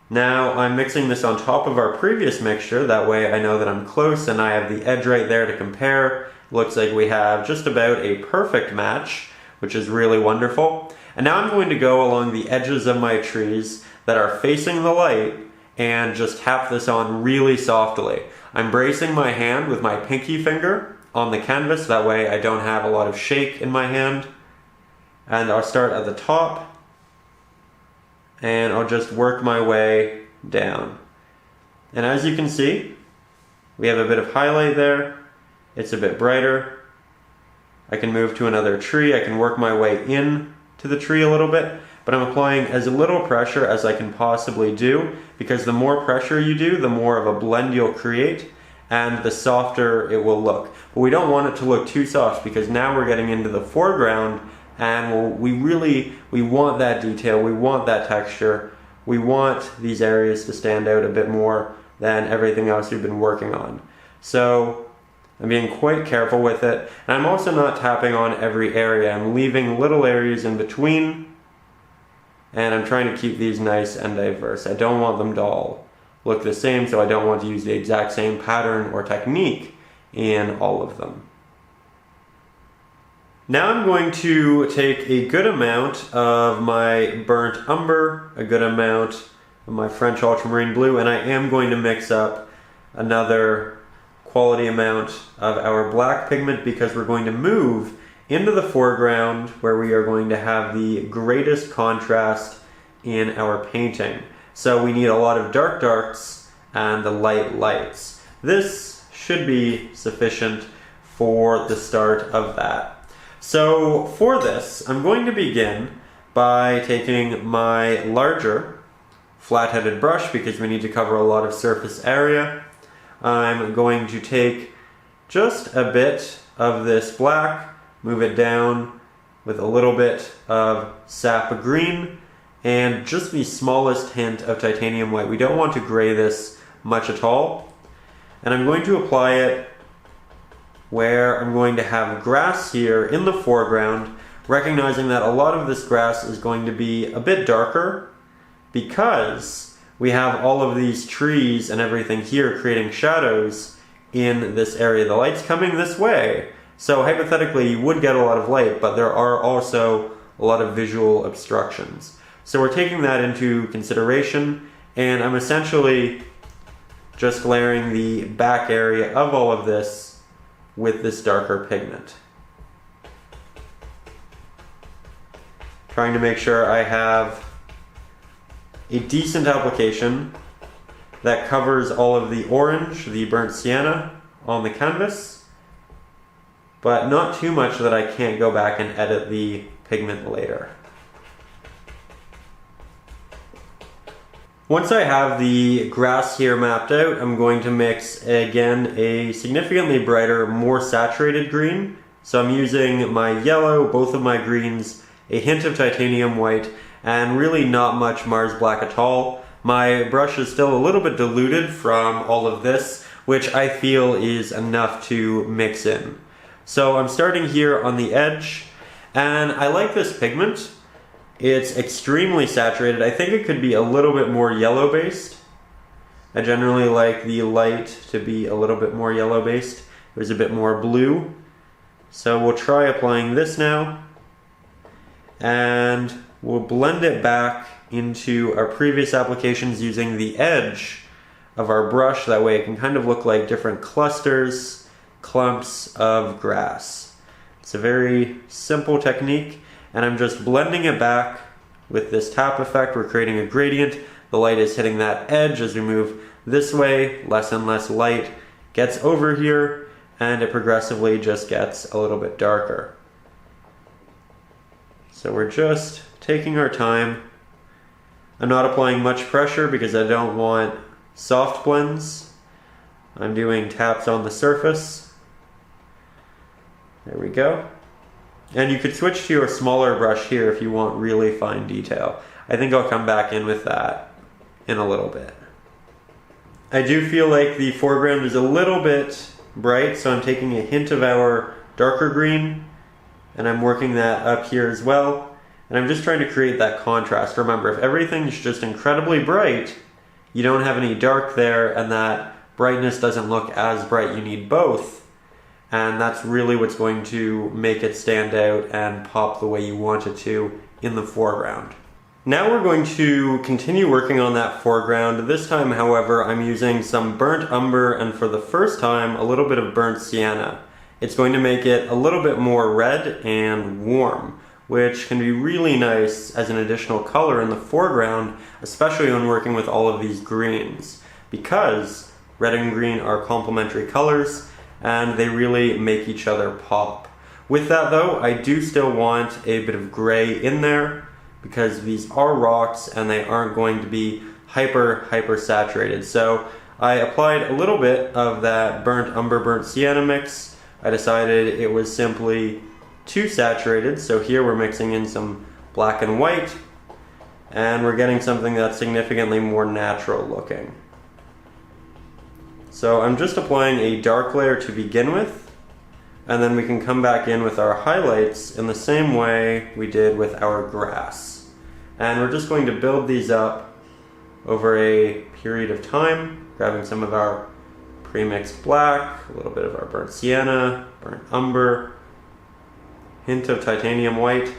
Now I'm mixing this on top of our previous mixture, that way I know that I'm close and I have the edge right there to compare. Looks like we have just about a perfect match, which is really wonderful. And now I'm going to go along the edges of my trees that are facing the light and just tap this on really softly. I'm bracing my hand with my pinky finger on the canvas, that way I don't have a lot of shake in my hand. And I'll start at the top and I'll just work my way down. And as you can see, we have a bit of highlight there. It's a bit brighter. I can move to another tree. I can work my way in to the tree a little bit, but I'm applying as little pressure as I can possibly do, because the more pressure you do, the more of a blend you'll create and the softer it will look. But we don't want it to look too soft, because now we're getting into the foreground and we want that detail, we want that texture, we want these areas to stand out a bit more than everything else we've been working on. So I'm being quite careful with it, and I'm also not tapping on every area. I'm leaving little areas in between, and I'm trying to keep these nice and diverse. I don't want them to all look the same, so I don't want to use the exact same pattern or technique in all of them. Now I'm going to take a good amount of my burnt umber, a good amount of my French ultramarine blue, and I am going to mix up another quality amount of our black pigment, because we're going to move into the foreground where we are going to have the greatest contrast in our painting. So we need a lot of dark darks and the light lights. This should be sufficient for the start of that. So for this, I'm going to begin by taking my larger flat-headed brush, because we need to cover a lot of surface area. I'm going to take just a bit of this black, move it down with a little bit of Sap Green, and just the smallest hint of titanium white. We don't want to gray this much at all. And I'm going to apply it where I'm going to have grass here in the foreground, recognizing that a lot of this grass is going to be a bit darker, because we have all of these trees and everything here creating shadows in this area. The light's coming this way, so hypothetically you would get a lot of light, but there are also a lot of visual obstructions. So we're taking that into consideration, and I'm essentially just layering the back area of all of this with this darker pigment. Trying to make sure I have a decent application that covers all of the orange, the burnt sienna, on the canvas, but not too much that I can't go back and edit the pigment later. Once I have the grass here mapped out, I'm going to mix again a significantly brighter, more saturated green. So I'm using my yellow, both of my greens, a hint of titanium white, and really not much Mars black at all. My brush is still a little bit diluted from all of this, which I feel is enough to mix in. So I'm starting here on the edge, and I like this pigment. It's extremely saturated. I think it could be a little bit more yellow based. I generally like the light to be a little bit more yellow based. There's a bit more blue. So we'll try applying this now, and we'll blend it back into our previous applications using the edge of our brush. That way it can kind of look like different clusters, clumps of grass. It's a very simple technique, and I'm just blending it back with this tap effect. We're creating a gradient. The light is hitting that edge as we move this way. Less and less light gets over here, and it progressively just gets a little bit darker. So we're just taking our time. I'm not applying much pressure because I don't want soft blends. I'm doing taps on the surface. There we go. And you could switch to your smaller brush here if you want really fine detail. I think I'll come back in with that in a little bit. I do feel like the foreground is a little bit bright, so I'm taking a hint of our darker green, and I'm working that up here as well. And I'm just trying to create that contrast. Remember, if everything's just incredibly bright, you don't have any dark there, and that brightness doesn't look as bright. You need both, and that's really what's going to make it stand out and pop the way you want it to in the foreground. Now we're going to continue working on that foreground. This time, however, I'm using some burnt umber and for the first time, a little bit of burnt sienna. It's going to make it a little bit more red and warm, which can be really nice as an additional color in the foreground, especially when working with all of these greens, because red and green are complementary colors and they really make each other pop. With that though, I do still want a bit of gray in there, because these are rocks and they aren't going to be hyper saturated. So I applied a little bit of that burnt umber, burnt sienna mix. I decided it was simply too saturated, so here we're mixing in some black and white, and we're getting something that's significantly more natural looking. So I'm just applying a dark layer to begin with, and then we can come back in with our highlights in the same way we did with our grass. And we're just going to build these up over a period of time, grabbing some of our pre-mixed black, a little bit of our burnt sienna, burnt umber, hint of titanium white.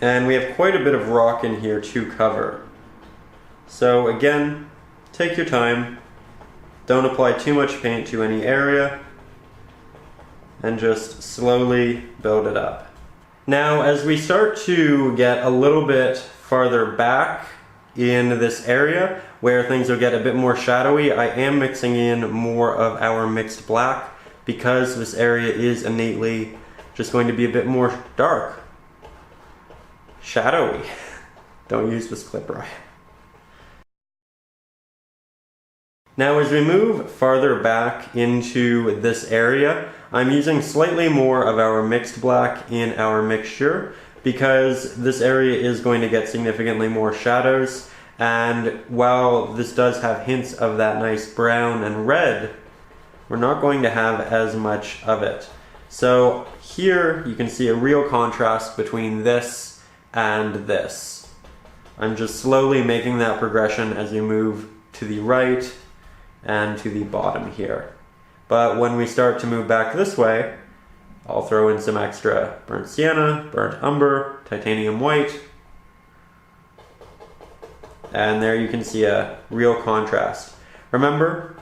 And we have quite a bit of rock in here to cover. So again, take your time. Don't apply too much paint to any area, and just slowly build it up. Now, as we start to get a little bit farther back in this area, where things will get a bit more shadowy, I am mixing in more of our mixed black, because this area is innately just going to be a bit more dark. Shadowy. Don't use this clip right. Now as we move farther back into this area, I'm using slightly more of our mixed black in our mixture because this area is going to get significantly more shadows, and while this does have hints of that nice brown and red, we're not going to have as much of it. So here you can see a real contrast between this and this. I'm just slowly making that progression as we move to the right and to the bottom here. But when we start to move back this way, I'll throw in some extra burnt sienna, burnt umber, titanium white, and there you can see a real contrast. Remember,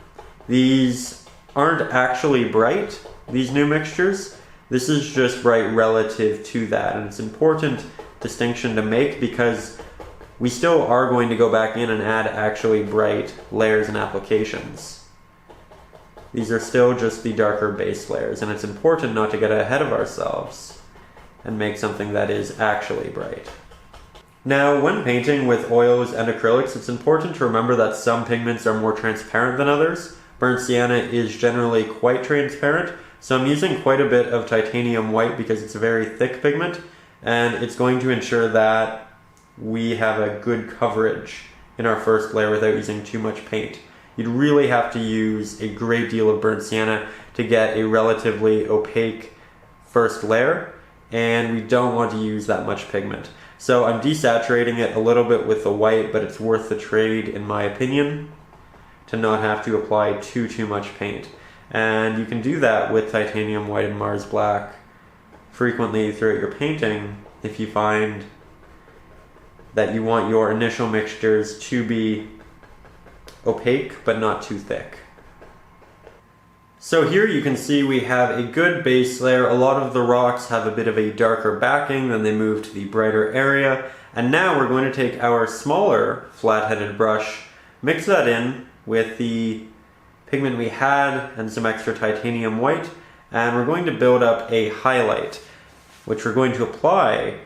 these aren't actually bright, these new mixtures. This is just bright relative to that, and it's an important distinction to make because we still are going to go back in and add actually bright layers and applications. These are still just the darker base layers, and it's important not to get ahead of ourselves and make something that is actually bright. Now, when painting with oils and acrylics, it's important to remember that some pigments are more transparent than others. Burnt sienna is generally quite transparent, so I'm using quite a bit of titanium white because it's a very thick pigment, and it's going to ensure that we have a good coverage in our first layer without using too much paint. You'd really have to use a great deal of burnt sienna to get a relatively opaque first layer, and we don't want to use that much pigment. So I'm desaturating it a little bit with the white, but it's worth the trade in my opinion to not have to apply too much paint. And you can do that with titanium white and Mars black frequently throughout your painting if you find that you want your initial mixtures to be opaque but not too thick. So here you can see we have a good base layer. A lot of the rocks have a bit of a darker backing, then they move to the brighter area. And now we're going to take our smaller flat-headed brush, mix that in with the pigment we had and some extra titanium white, and we're going to build up a highlight, which we're going to apply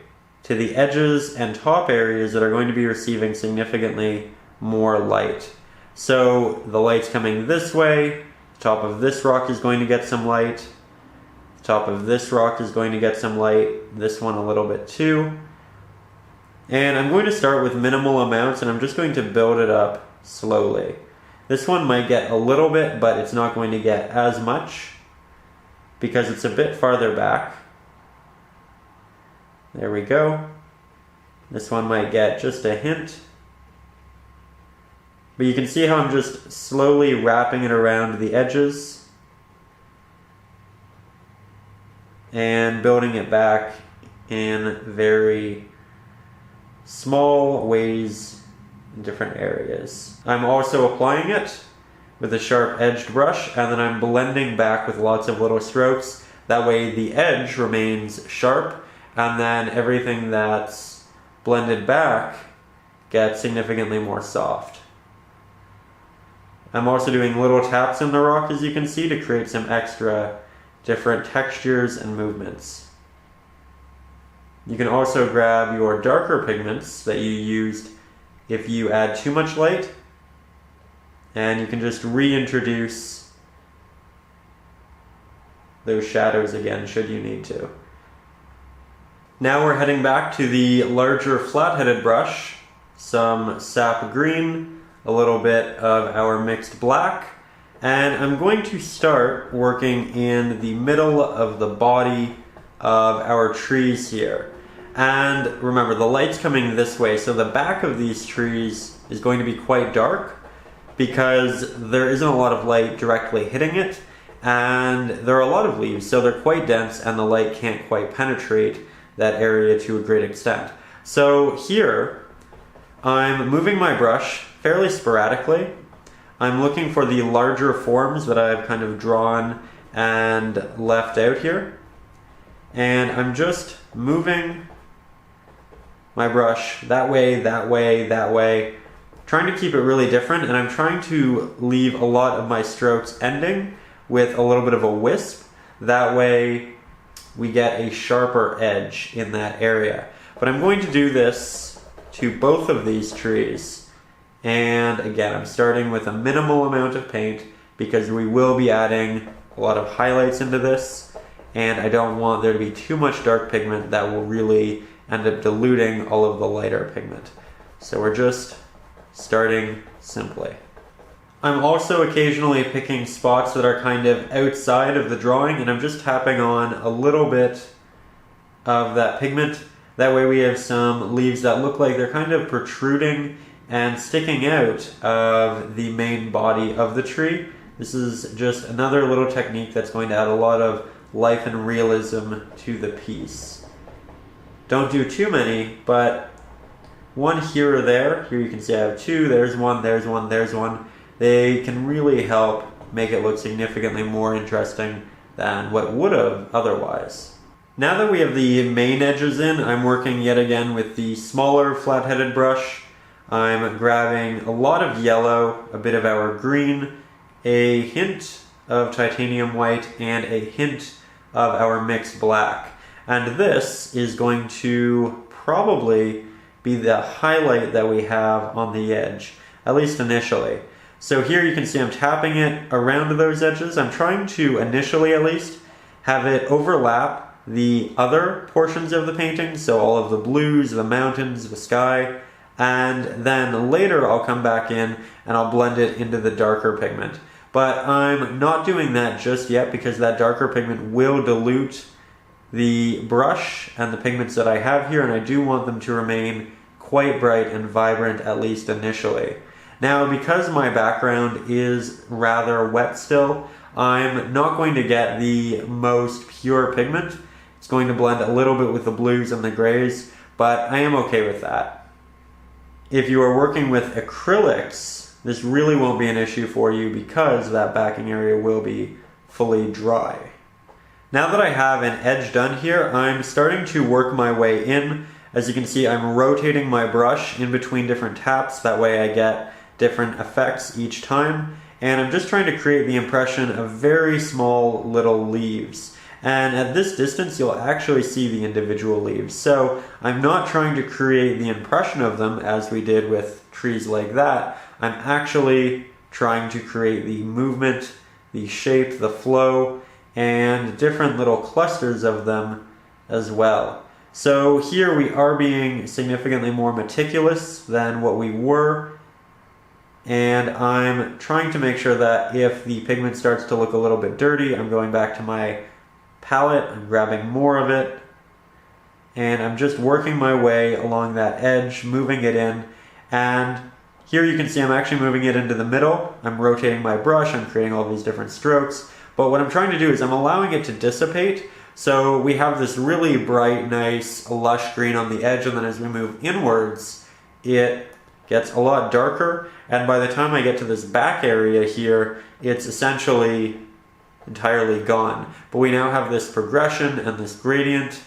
to the edges and top areas that are going to be receiving significantly more light. So the light's coming this way, The top of this rock is going to get some light. The top of this rock is going to get some light. This one a little bit too. And I'm going to start with minimal amounts, and I'm just going to build it up slowly. This one might get a little bit, but it's not going to get as much because it's a bit farther back. There we go. This one might get just a hint. But you can see how I'm just slowly wrapping it around the edges and building it back in very small ways in different areas. I'm also applying it with a sharp edged brush, and then I'm blending back with lots of little strokes. That way the edge remains sharp, and then everything that's blended back gets significantly more soft. I'm also doing little taps in the rock, as you can see, to create some extra different textures and movements. You can also grab your darker pigments that you used if you add too much light, and you can just reintroduce those shadows again should you need to. Now we're heading back to the larger flat-headed brush, some Sap Green, a little bit of our mixed black, and I'm going to start working in the middle of the body of our trees here. And remember, the light's coming this way, so the back of these trees is going to be quite dark because there isn't a lot of light directly hitting it, and there are a lot of leaves, so they're quite dense and the light can't quite penetrate that area to a great extent. So here, I'm moving my brush fairly sporadically. I'm looking for the larger forms that I've kind of drawn and left out here. And I'm just moving my brush that way, that way, that way, trying to keep it really different, and I'm trying to leave a lot of my strokes ending with a little bit of a wisp. That way we get a sharper edge in that area. But I'm going to do this to both of these trees. And again, I'm starting with a minimal amount of paint because we will be adding a lot of highlights into this, and I don't want there to be too much dark pigment that will really end up diluting all of the lighter pigment. So we're just starting simply. I'm also occasionally picking spots that are kind of outside of the drawing, and I'm just tapping on a little bit of that pigment. That way we have some leaves that look like they're kind of protruding and sticking out of the main body of the tree. This is just another little technique that's going to add a lot of life and realism to the piece. Don't do too many, but one here or there. Here you can see I have two, there's one, there's one, there's one. They can really help make it look significantly more interesting than what would have otherwise. Now that we have the main edges in, I'm working yet again with the smaller flat-headed brush. I'm grabbing a lot of yellow, a bit of our green, a hint of titanium white, and a hint of our mixed black. And this is going to probably be the highlight that we have on the edge, at least initially. So here you can see I'm tapping it around those edges. I'm trying to, initially at least, have it overlap the other portions of the painting, so all of the blues, the mountains, the sky, and then later I'll come back in and I'll blend it into the darker pigment. But I'm not doing that just yet because that darker pigment will dilute the brush and the pigments that I have here, and I do want them to remain quite bright and vibrant, at least initially. Now, because my background is rather wet still, I'm not going to get the most pure pigment. It's going to blend a little bit with the blues and the grays, but I am okay with that. If you are working with acrylics, this really won't be an issue for you because that backing area will be fully dry. Now that I have an edge done here, I'm starting to work my way in. As you can see, I'm rotating my brush in between different taps, that way I get different effects each time. And I'm just trying to create the impression of very small little leaves. And at this distance, you'll actually see the individual leaves. So I'm not trying to create the impression of them as we did with trees like that. I'm actually trying to create the movement, the shape, the flow, and different little clusters of them as well. So here we are being significantly more meticulous than what we were, and I'm trying to make sure that if the pigment starts to look a little bit dirty, I'm going back to my palette, I'm grabbing more of it, and I'm just working my way along that edge, moving it in, and here you can see I'm actually moving it into the middle. I'm rotating my brush, I'm creating all these different strokes, but what I'm trying to do is I'm allowing it to dissipate. So we have this really bright, nice, lush green on the edge, and then as we move inwards, it gets a lot darker, and by the time I get to this back area here, it's essentially entirely gone. But we now have this progression and this gradient,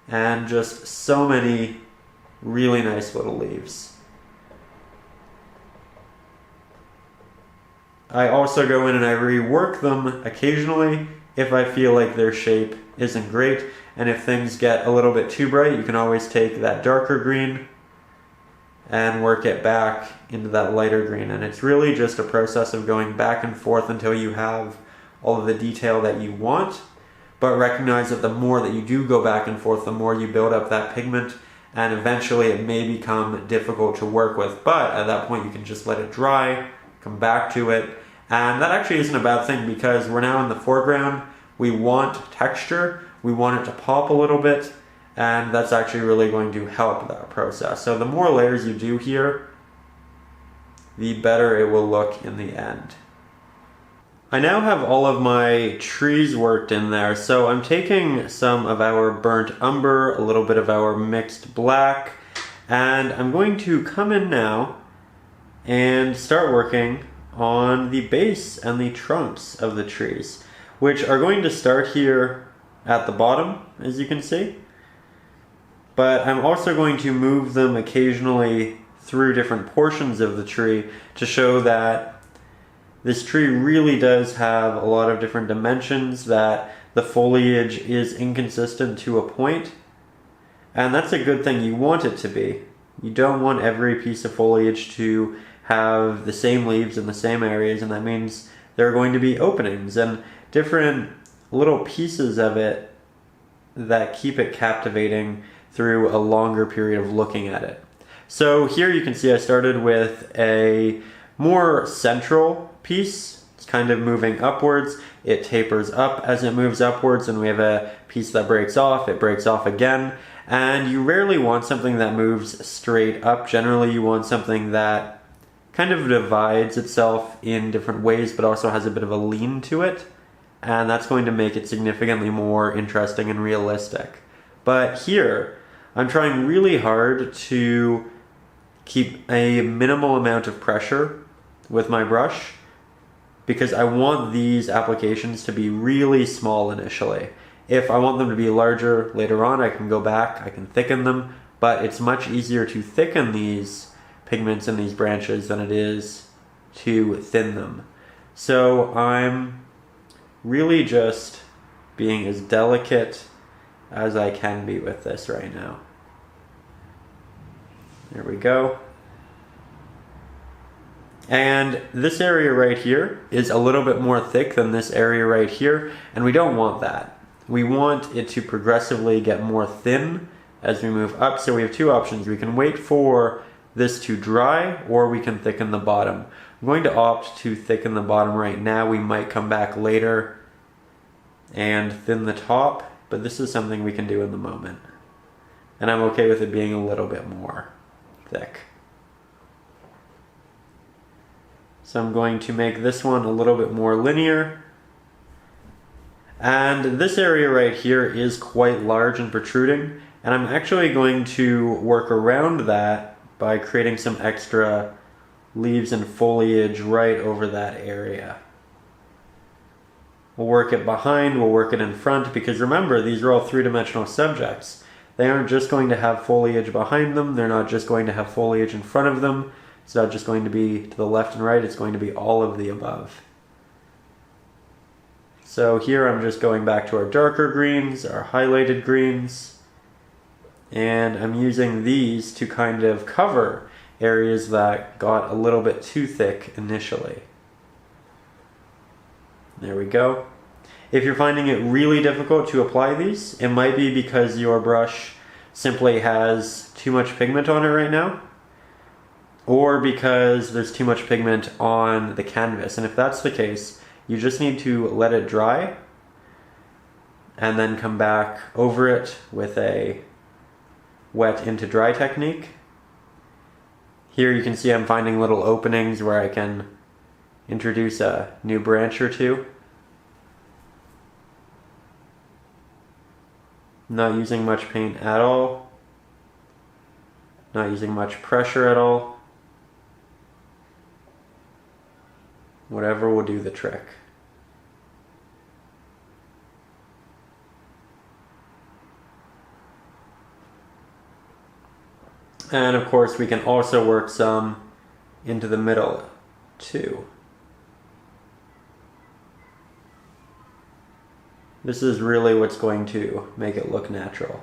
and just so many really nice little leaves. I also go in and I rework them occasionally if I feel like their shape isn't great, and if things get a little bit too bright, you can always take that darker green and work it back into that lighter green, and it's really just a process of going back and forth until you have all of the detail that you want, but recognize that the more that you do go back and forth, the more you build up that pigment, and eventually it may become difficult to work with, but at that point you can just let it dry, come back to it. And that actually isn't a bad thing, because we're now in the foreground. We want texture, we want it to pop a little bit, and that's actually really going to help that process. So the more layers you do here, the better it will look in the end. I now have all of my trees worked in there, so I'm taking some of our burnt umber, a little bit of our mixed black, and I'm going to come in now and start working on the base and the trunks of the trees, which are going to start here at the bottom, as you can see. But I'm also going to move them occasionally through different portions of the tree to show that this tree really does have a lot of different dimensions, that the foliage is inconsistent to a point. And that's a good thing. You want it to be. You don't want every piece of foliage to have the same leaves in the same areas, and that means there are going to be openings and different little pieces of it that keep it captivating through a longer period of looking at it. So here you can see I started with a more central piece. It's kind of moving upwards. It tapers up as it moves upwards, and we have a piece that breaks off. It breaks off again, and you rarely want something that moves straight up. Generally you want something that kind of divides itself in different ways, but also has a bit of a lean to it, and that's going to make it significantly more interesting and realistic. But here, I'm trying really hard to keep a minimal amount of pressure with my brush, because I want these applications to be really small initially. If I want them to be larger later on, I can go back, I can thicken them, but it's much easier to thicken these pigments in these branches than it is to thin them. So I'm really just being as delicate as I can be with this right now. There we go. And this area right here is a little bit more thick than this area right here, and we don't want that. We want it to progressively get more thin as we move up. So we have two options. We can wait for this to dry, or we can thicken the bottom. I'm going to opt to thicken the bottom right now. We might come back later and thin the top, but this is something we can do in the moment. And I'm okay with it being a little bit more thick. So I'm going to make this one a little bit more linear. And this area right here is quite large and protruding, and I'm actually going to work around that by creating some extra leaves and foliage right over that area. We'll work it behind, we'll work it in front, because remember, these are all three-dimensional subjects. They aren't just going to have foliage behind them, they're not just going to have foliage in front of them, it's not just going to be to the left and right, it's going to be all of the above. So here I'm just going back to our darker greens, our highlighted greens, and I'm using these to kind of cover areas that got a little bit too thick initially. There we go. If you're finding it really difficult to apply these, it might be because your brush simply has too much pigment on it right now, or because there's too much pigment on the canvas. And if that's the case, you just need to let it dry and then come back over it with a wet into dry technique. Here you can see I'm finding little openings where I can introduce a new branch or two. Not using much paint at all. Not using much pressure at all. Whatever will do the trick. And of course we can also work some into the middle too. This is really what's going to make it look natural.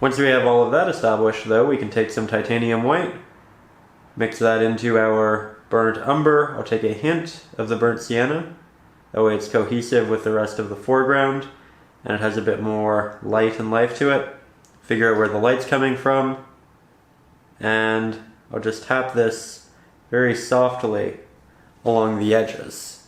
Once we have all of that established though, we can take some titanium white, mix that into our burnt umber. I'll take a hint of the burnt sienna. That way it's cohesive with the rest of the foreground and it has a bit more light and life to it. Figure out where the light's coming from, and I'll just tap this very softly along the edges.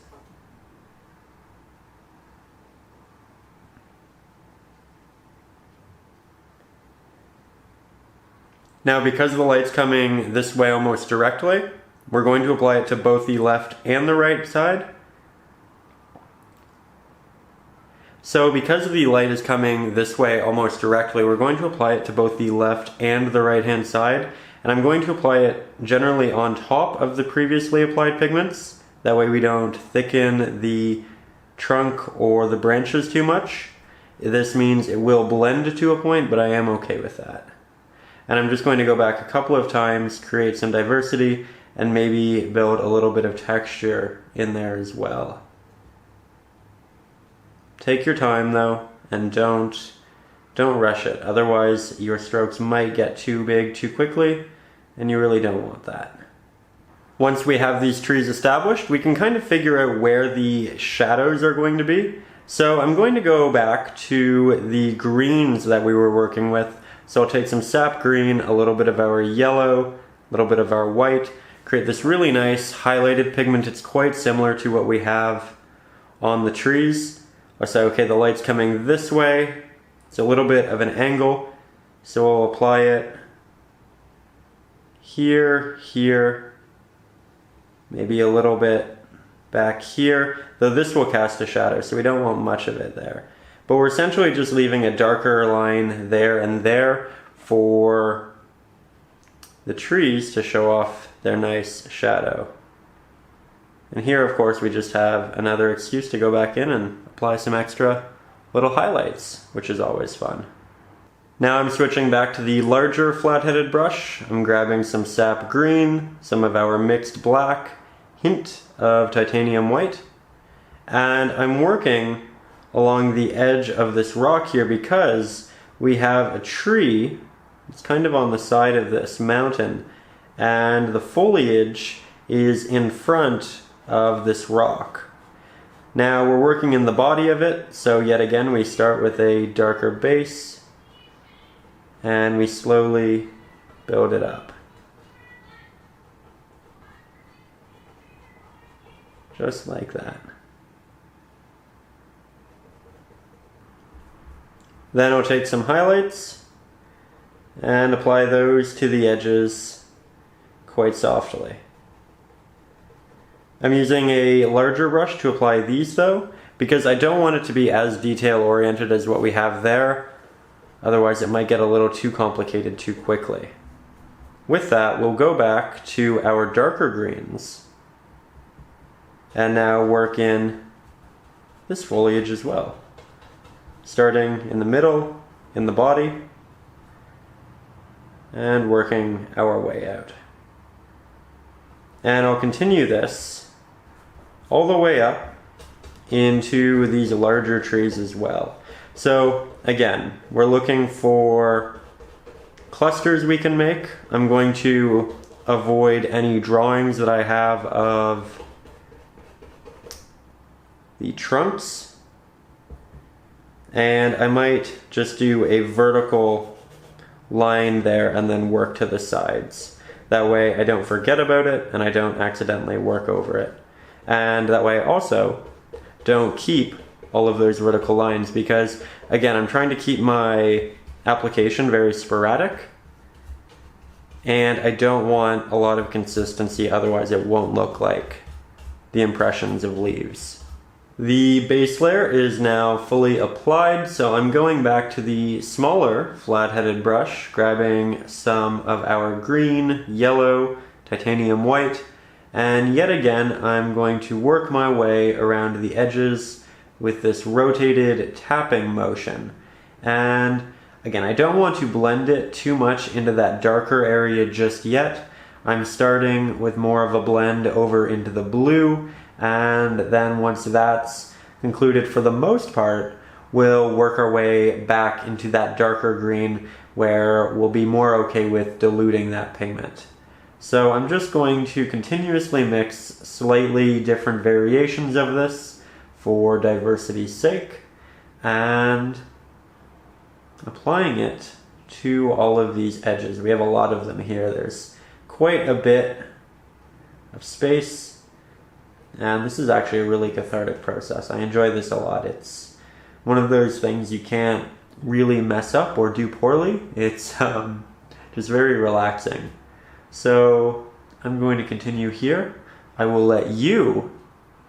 Now, because the light's coming this way almost directly, we're going to apply it to both the left and the right side. So because the light is coming this way almost directly, we're going to apply it to both the left and the right hand side. And I'm going to apply it generally on top of the previously applied pigments. That way we don't thicken the trunk or the branches too much. This means it will blend to a point, but I am okay with that. And I'm just going to go back a couple of times, create some diversity, and maybe build a little bit of texture in there as well. Take your time though, and don't rush it. Otherwise, your strokes might get too big too quickly, and you really don't want that. Once we have these trees established, we can kind of figure out where the shadows are going to be. So I'm going to go back to the greens that we were working with. So I'll take some sap green, a little bit of our yellow, a little bit of our white, create this really nice highlighted pigment. It's quite similar to what we have on the trees. I'll say, okay, the light's coming this way. It's a little bit of an angle, so we'll apply it here, here, maybe a little bit back here, though this will cast a shadow, so we don't want much of it there. But we're essentially just leaving a darker line there and there for the trees to show off their nice shadow. And here, of course, we just have another excuse to go back in and apply some extra little highlights, which is always fun. Now I'm switching back to the larger flat-headed brush. I'm grabbing some sap green, some of our mixed black, hint of titanium white, and I'm working along the edge of this rock here because we have a tree. It's kind of on the side of this mountain, and the foliage is in front of this rock. Now we're working in the body of it, so yet again we start with a darker base and we slowly build it up. Just like that. Then I'll take some highlights and apply those to the edges quite softly. I'm using a larger brush to apply these though, because I don't want it to be as detail oriented as what we have there. Otherwise it might get a little too complicated too quickly. With that, we'll go back to our darker greens and now work in this foliage as well. Starting in the middle, in the body, and working our way out. And I'll continue this all the way up into these larger trees as well. So again, we're looking for clusters we can make. I'm going to avoid any drawings that I have of the trunks. And I might just do a vertical line there and then work to the sides. That way I don't forget about it and I don't accidentally work over it. And that way I also don't keep all of those vertical lines because, again, I'm trying to keep my application very sporadic and I don't want a lot of consistency, otherwise it won't look like the impressions of leaves. The base layer is now fully applied, so I'm going back to the smaller flat-headed brush, grabbing some of our green, yellow, titanium white, and yet again I'm going to work my way around the edges with this rotated tapping motion. And again, I don't want to blend it too much into that darker area just yet. I'm starting with more of a blend over into the blue, and then once that's concluded for the most part, we'll work our way back into that darker green where we'll be more okay with diluting that pigment. So I'm just going to continuously mix slightly different variations of this for diversity's sake and applying it to all of these edges. We have a lot of them here. There's quite a bit of space. And this is actually a really cathartic process. I enjoy this a lot. It's one of those things you can't really mess up or do poorly. It's just very relaxing. So I'm going to continue here. I will let you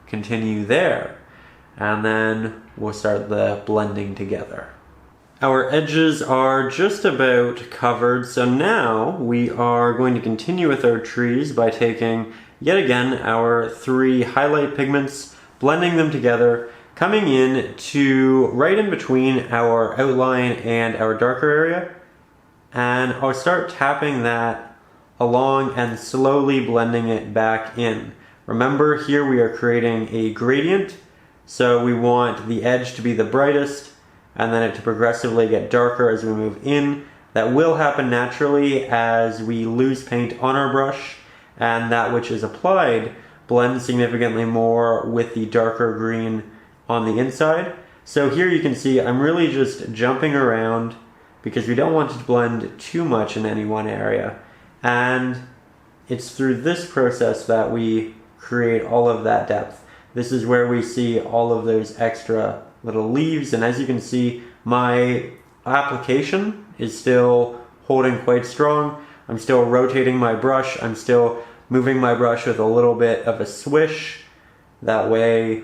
continue there. And then we'll start the blending together. Our edges are just about covered. So now we are going to continue with our trees by taking yet again our 3 highlight pigments, blending them together, coming in to right in between our outline and our darker area, and I'll start tapping that along and slowly blending it back in. Remember, here we are creating a gradient, so we want the edge to be the brightest and then it to progressively get darker as we move in. That will happen naturally as we lose paint on our brush, and that which is applied blends significantly more with the darker green on the inside. So here you can see I'm really just jumping around because we don't want to blend too much in any one area. And it's through this process that we create all of that depth. This is where we see all of those extra little leaves, and as you can see, my application is still holding quite strong. I'm still rotating my brush. I'm still moving my brush with a little bit of a swish. That way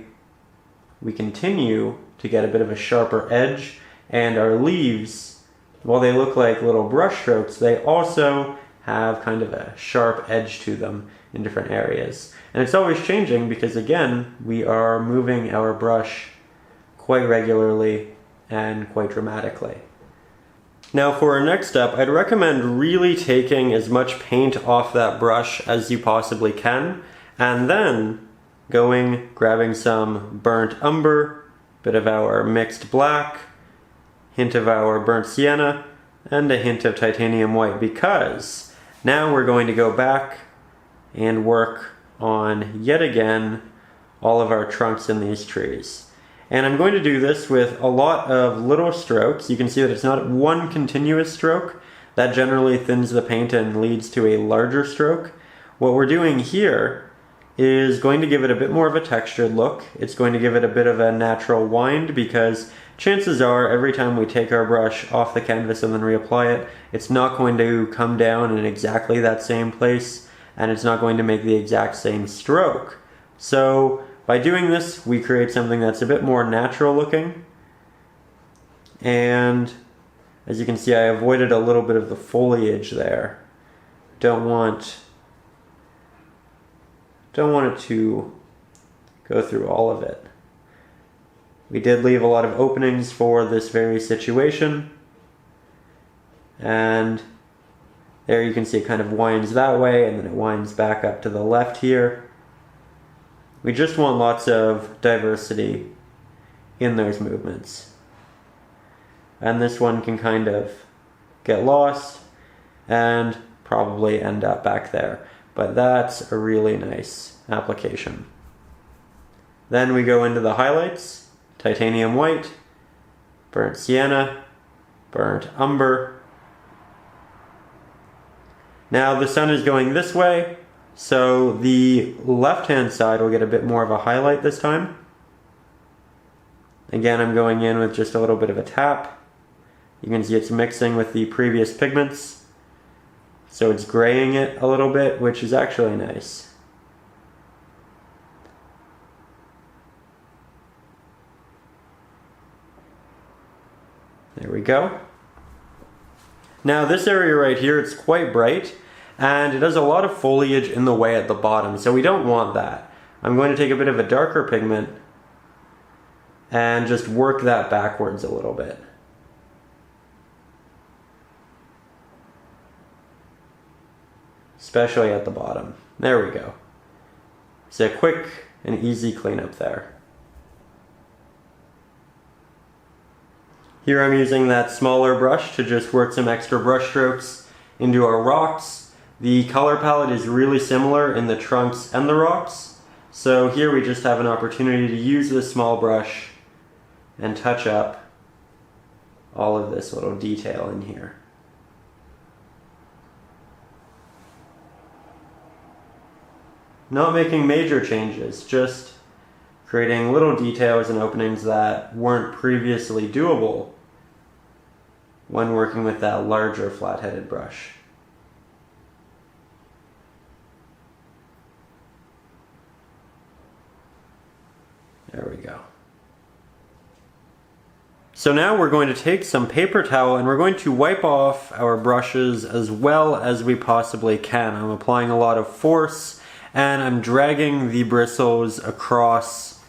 we continue to get a bit of a sharper edge, and our leaves, while they look like little brush strokes, they also have kind of a sharp edge to them in different areas. And it's always changing because, again, we are moving our brush quite regularly and quite dramatically. Now for our next step, I'd recommend really taking as much paint off that brush as you possibly can, and then grabbing some burnt umber, bit of our mixed black, hint of our burnt sienna, and a hint of titanium white, because now we're going to go back and work on, yet again, all of our trunks in these trees. And I'm going to do this with a lot of little strokes. You can see that it's not one continuous stroke. That generally thins the paint and leads to a larger stroke. What we're doing here is going to give it a bit more of a textured look. It's going to give it a bit of a natural wind, because chances are every time we take our brush off the canvas and then reapply it, it's not going to come down in exactly that same place, and it's not going to make the exact same stroke. So by doing this, we create something that's a bit more natural looking. And as you can see, I avoided a little bit of the foliage there. Don't want it to go through all of it. We did leave a lot of openings for this very situation. And there you can see it kind of winds that way, and then it winds back up to the left here. We just want lots of diversity in those movements. And this one can kind of get lost and probably end up back there. But that's a really nice application. Then we go into the highlights, titanium white, burnt sienna, burnt umber. Now the sun is going this way, so the left-hand side will get a bit more of a highlight this time. Again, I'm going in with just a little bit of a tap. You can see it's mixing with the previous pigments, so it's graying it a little bit, which is actually nice. There we go. Now this area right here, it's quite bright, and it has a lot of foliage in the way at the bottom, so we don't want that. I'm going to take a bit of a darker pigment and just work that backwards a little bit. Especially at the bottom. There we go. It's a quick and easy cleanup there. Here I'm using that smaller brush to just work some extra brush strokes into our rocks. The color palette is really similar in the trunks and the rocks, so here we just have an opportunity to use this small brush and touch up all of this little detail in here. Not making major changes, just creating little details and openings that weren't previously doable when working with that larger flat-headed brush. There we go. So now we're going to take some paper towel and we're going to wipe off our brushes as well as we possibly can. I'm applying a lot of force and I'm dragging the bristles across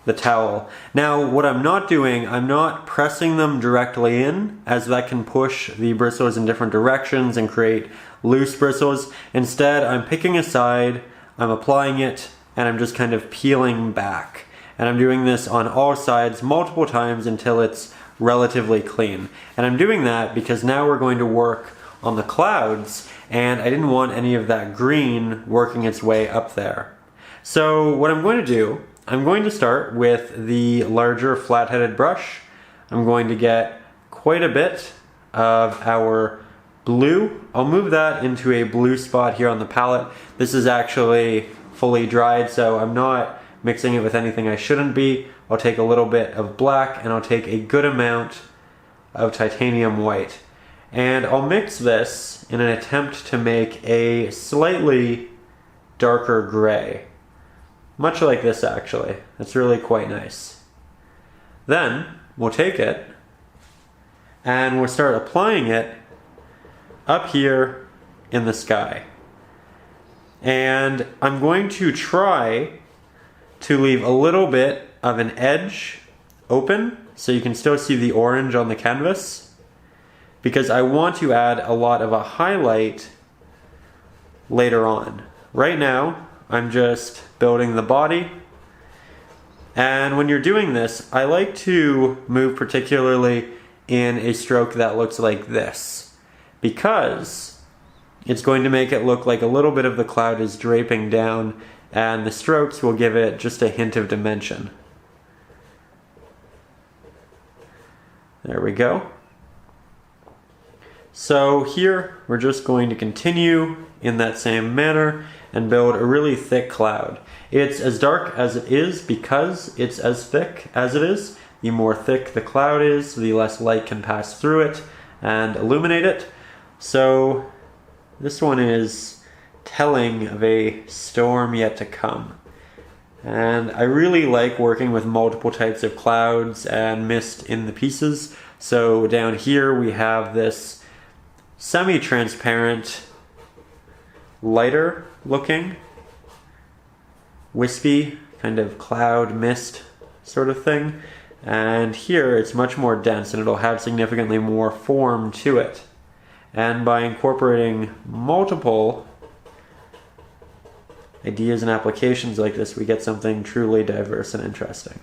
the towel. Now what I'm not doing, I'm not pressing them directly in, as that can push the bristles in different directions and create loose bristles. Instead, I'm picking a side, I'm applying it, and I'm just kind of peeling back. And I'm doing this on all sides multiple times until it's relatively clean. And I'm doing that because now we're going to work on the clouds, and I didn't want any of that green working its way up there. So what I'm going to do, I'm going to start with the larger flat-headed brush. I'm going to get quite a bit of our blue. I'll move that into a blue spot here on the palette. This is actually fully dried, so I'm not mixing it with anything I shouldn't be. I'll take a little bit of black and I'll take a good amount of titanium white. And I'll mix this in an attempt to make a slightly darker gray. Much like this actually. It's really quite nice. Then we'll take it and we'll start applying it up here in the sky. And I'm going to try to leave a little bit of an edge open so you can still see the orange on the canvas, because I want to add a lot of a highlight later on. Right now, I'm just building the body. And when you're doing this, I like to move particularly in a stroke that looks like this, because it's going to make it look like a little bit of the cloud is draping down, and the strokes will give it just a hint of dimension. There we go. So here we're just going to continue in that same manner and build a really thick cloud. It's as dark as it is because it's as thick as it is. The more thick the cloud is, the less light can pass through it and illuminate it. So this one is telling of a storm yet to come. And I really like working with multiple types of clouds and mist in the pieces. So down here we have this semi-transparent, lighter looking, wispy kind of cloud mist sort of thing. And here it's much more dense and it'll have significantly more form to it. And by incorporating multiple ideas and applications like this, we get something truly diverse and interesting.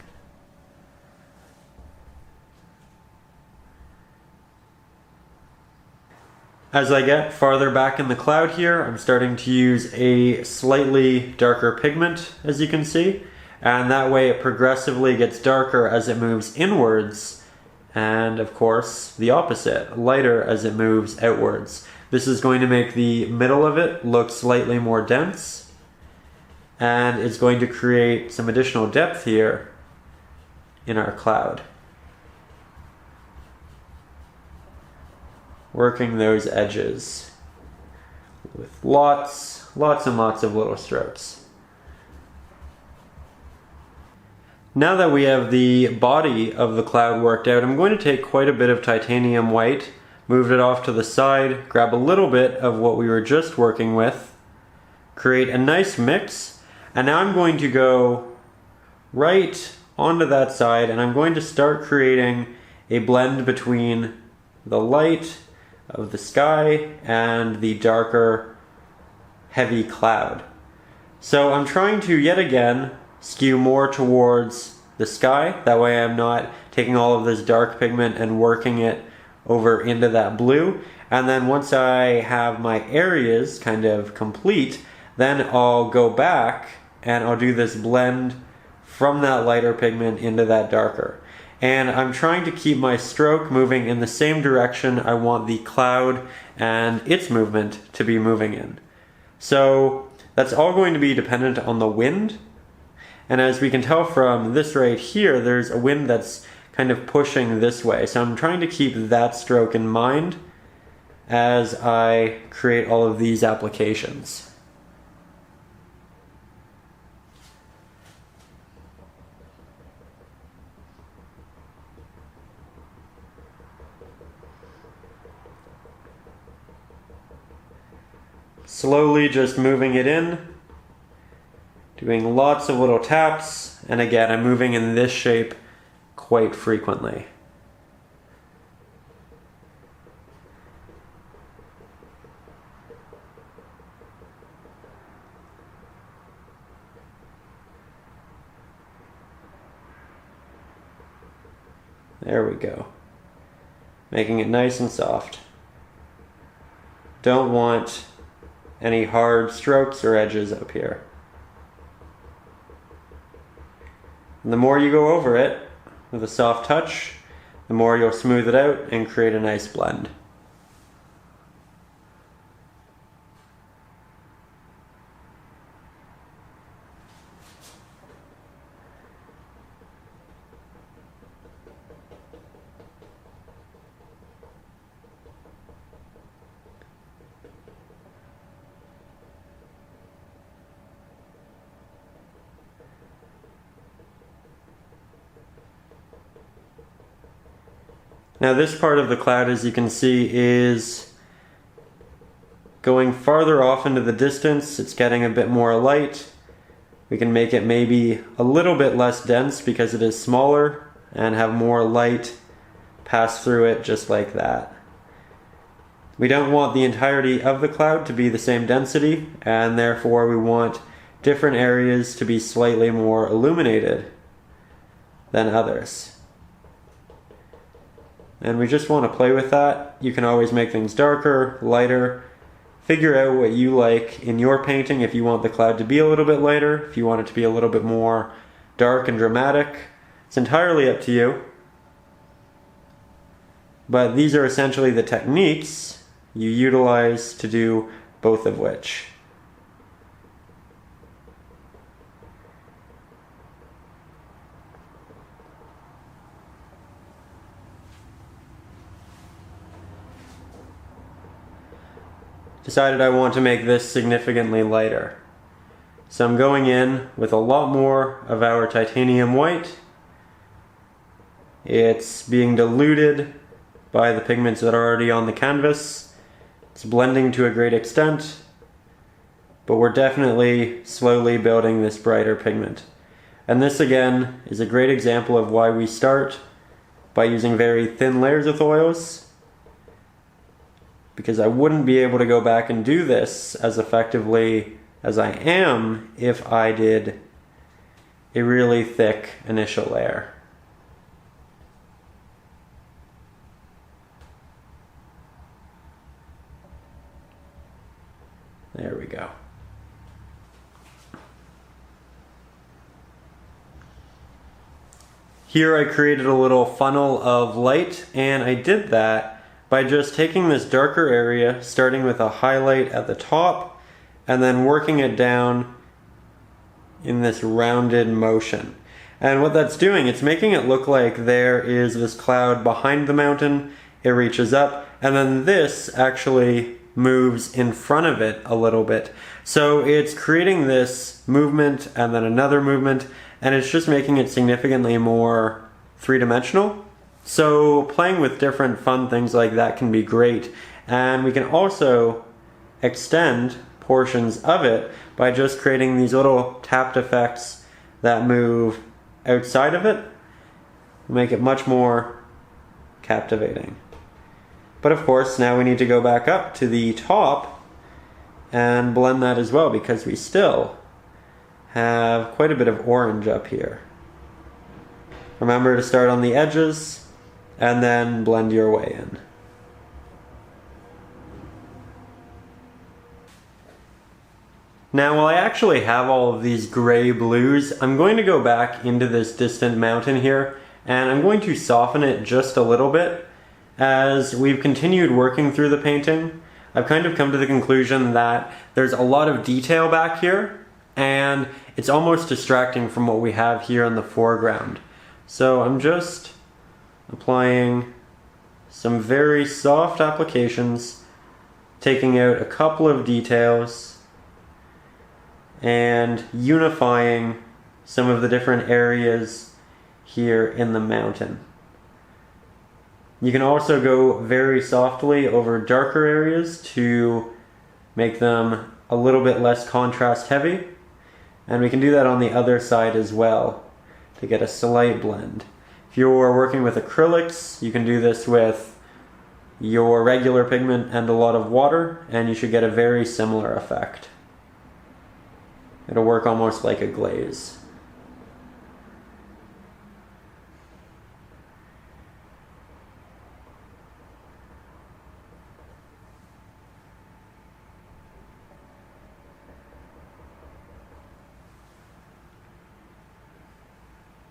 As I get farther back in the cloud here, I'm starting to use a slightly darker pigment, as you can see. and that way it progressively gets darker as it moves inwards, and of course the opposite, lighter as it moves outwards. This is going to make the middle of it look slightly more dense, and it's going to create some additional depth here in our cloud. Working those edges with lots and lots of little strokes. Now that we have the body of the cloud worked out, I'm going to take quite a bit of titanium white, move it off to the side, grab a little bit of what we were just working with, create a nice mix, and now I'm going to go right onto that side and I'm going to start creating a blend between the light of the sky and the darker, heavy cloud. So I'm trying to yet again skew more towards the sky. That way I'm not taking all of this dark pigment and working it over into that blue. And then once I have my areas kind of complete, then I'll go back and I'll do this blend from that lighter pigment into that darker. And I'm trying to keep my stroke moving in the same direction I want the cloud and its movement to be moving in. So that's all going to be dependent on the wind. And as we can tell from this right here, there's a wind that's kind of pushing this way. So I'm trying to keep that stroke in mind as I create all of these applications. Slowly just moving it in, doing lots of little taps, and again I'm moving in this shape quite frequently. There we go. Making it nice and soft. Don't want any hard strokes or edges up here. And the more you go over it with a soft touch, the more you'll smooth it out and create a nice blend. Now this part of the cloud, as you can see, is going farther off into the distance. It's getting a bit more light. We can make it maybe a little bit less dense because it is smaller and have more light pass through it just like that. We don't want the entirety of the cloud to be the same density, and therefore we want different areas to be slightly more illuminated than others. And we just want to play with that. You can always make things darker, lighter. Figure out what you like in your painting. If you want the cloud to be a little bit lighter, if you want it to be a little bit more dark and dramatic, it's entirely up to you. But these are essentially the techniques you utilize to do both of which. Decided I want to make this significantly lighter. So I'm going in with a lot more of our titanium white. It's being diluted by the pigments that are already on the canvas. It's blending to a great extent, but we're definitely slowly building this brighter pigment. And this again is a great example of why we start by using very thin layers of oils, because I wouldn't be able to go back and do this as effectively as I am if I did a really thick initial layer. There we go. Here I created a little funnel of light, and I did that by just taking this darker area, starting with a highlight at the top, and then working it down in this rounded motion. And what that's doing, it's making it look like there is this cloud behind the mountain, it reaches up, and then this actually moves in front of it a little bit. So it's creating this movement and then another movement, and it's just making it significantly more three-dimensional. So playing with different fun things like that can be great. And we can also extend portions of it by just creating these little tapped effects that move outside of it, make it much more captivating. But of course, now we need to go back up to the top and blend that as well, because we still have quite a bit of orange up here. Remember to start on the edges and then blend your way in. Now, while I actually have all of these gray blues, I'm going to go back into this distant mountain here, and I'm going to soften it just a little bit. As we've continued working through the painting, I've kind of come to the conclusion that there's a lot of detail back here, and it's almost distracting from what we have here in the foreground. So I'm just applying some very soft applications, taking out a couple of details, and unifying some of the different areas here in the mountain. You can also go very softly over darker areas to make them a little bit less contrast heavy. And we can do that on the other side as well to get a slight blend. If you're working with acrylics, you can do this with your regular pigment and a lot of water, and you should get a very similar effect. It'll work almost like a glaze.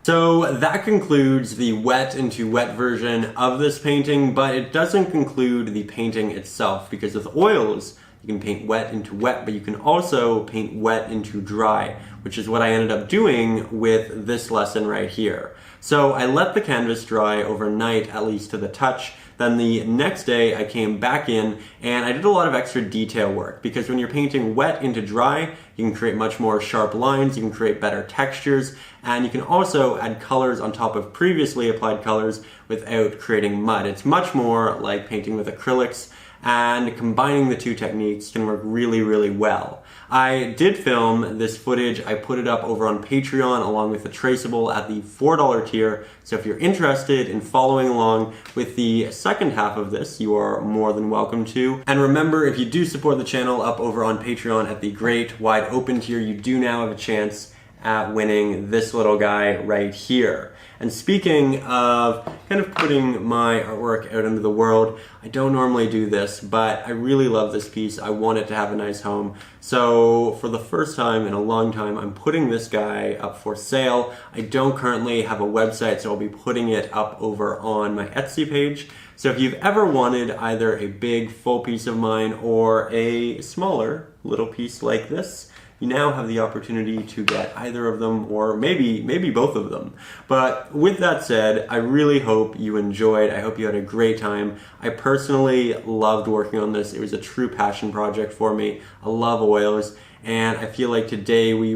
So that concludes the wet into wet version of this painting, but it doesn't conclude the painting itself, because with oils, you can paint wet into wet, but you can also paint wet into dry, which is what I ended up doing with this lesson right here. So I let the canvas dry overnight, at least to the touch. Then the next day I came back in and I did a lot of extra detail work, because when you're painting wet into dry, you can create much more sharp lines, you can create better textures, and you can also add colors on top of previously applied colors without creating mud. It's much more like painting with acrylics, and combining the two techniques can work really, really well. I did film this footage. I put it up over on Patreon along with the traceable at the $4 tier. So if you're interested in following along with the second half of this, you are more than welcome to. And remember, if you do support the channel up over on Patreon at the Great Wide Open tier, you do now have a chance at winning this little guy right here. And speaking of kind of putting my artwork out into the world, I don't normally do this, but I really love this piece. I want it to have a nice home. So for the first time in a long time, I'm putting this guy up for sale. I don't currently have a website, so I'll be putting it up over on my Etsy page. So if you've ever wanted either a big full piece of mine or a smaller little piece like this, you now have the opportunity to get either of them, or maybe both of them. But with that said, I really hope you enjoyed. I hope you had a great time. I personally loved working on this. It was a true passion project for me. I love oils, and I feel like today we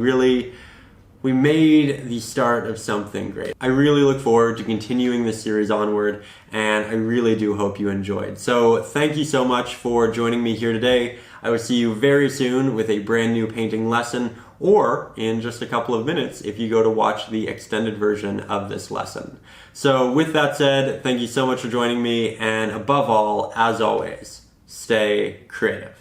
made the start of something great. I really look forward to continuing this series onward, and I really do hope you enjoyed. So thank you so much for joining me here today. I will see you very soon with a brand new painting lesson, or in just a couple of minutes if you go to watch the extended version of this lesson. So with that said, thank you so much for joining me, and above all, as always, stay creative.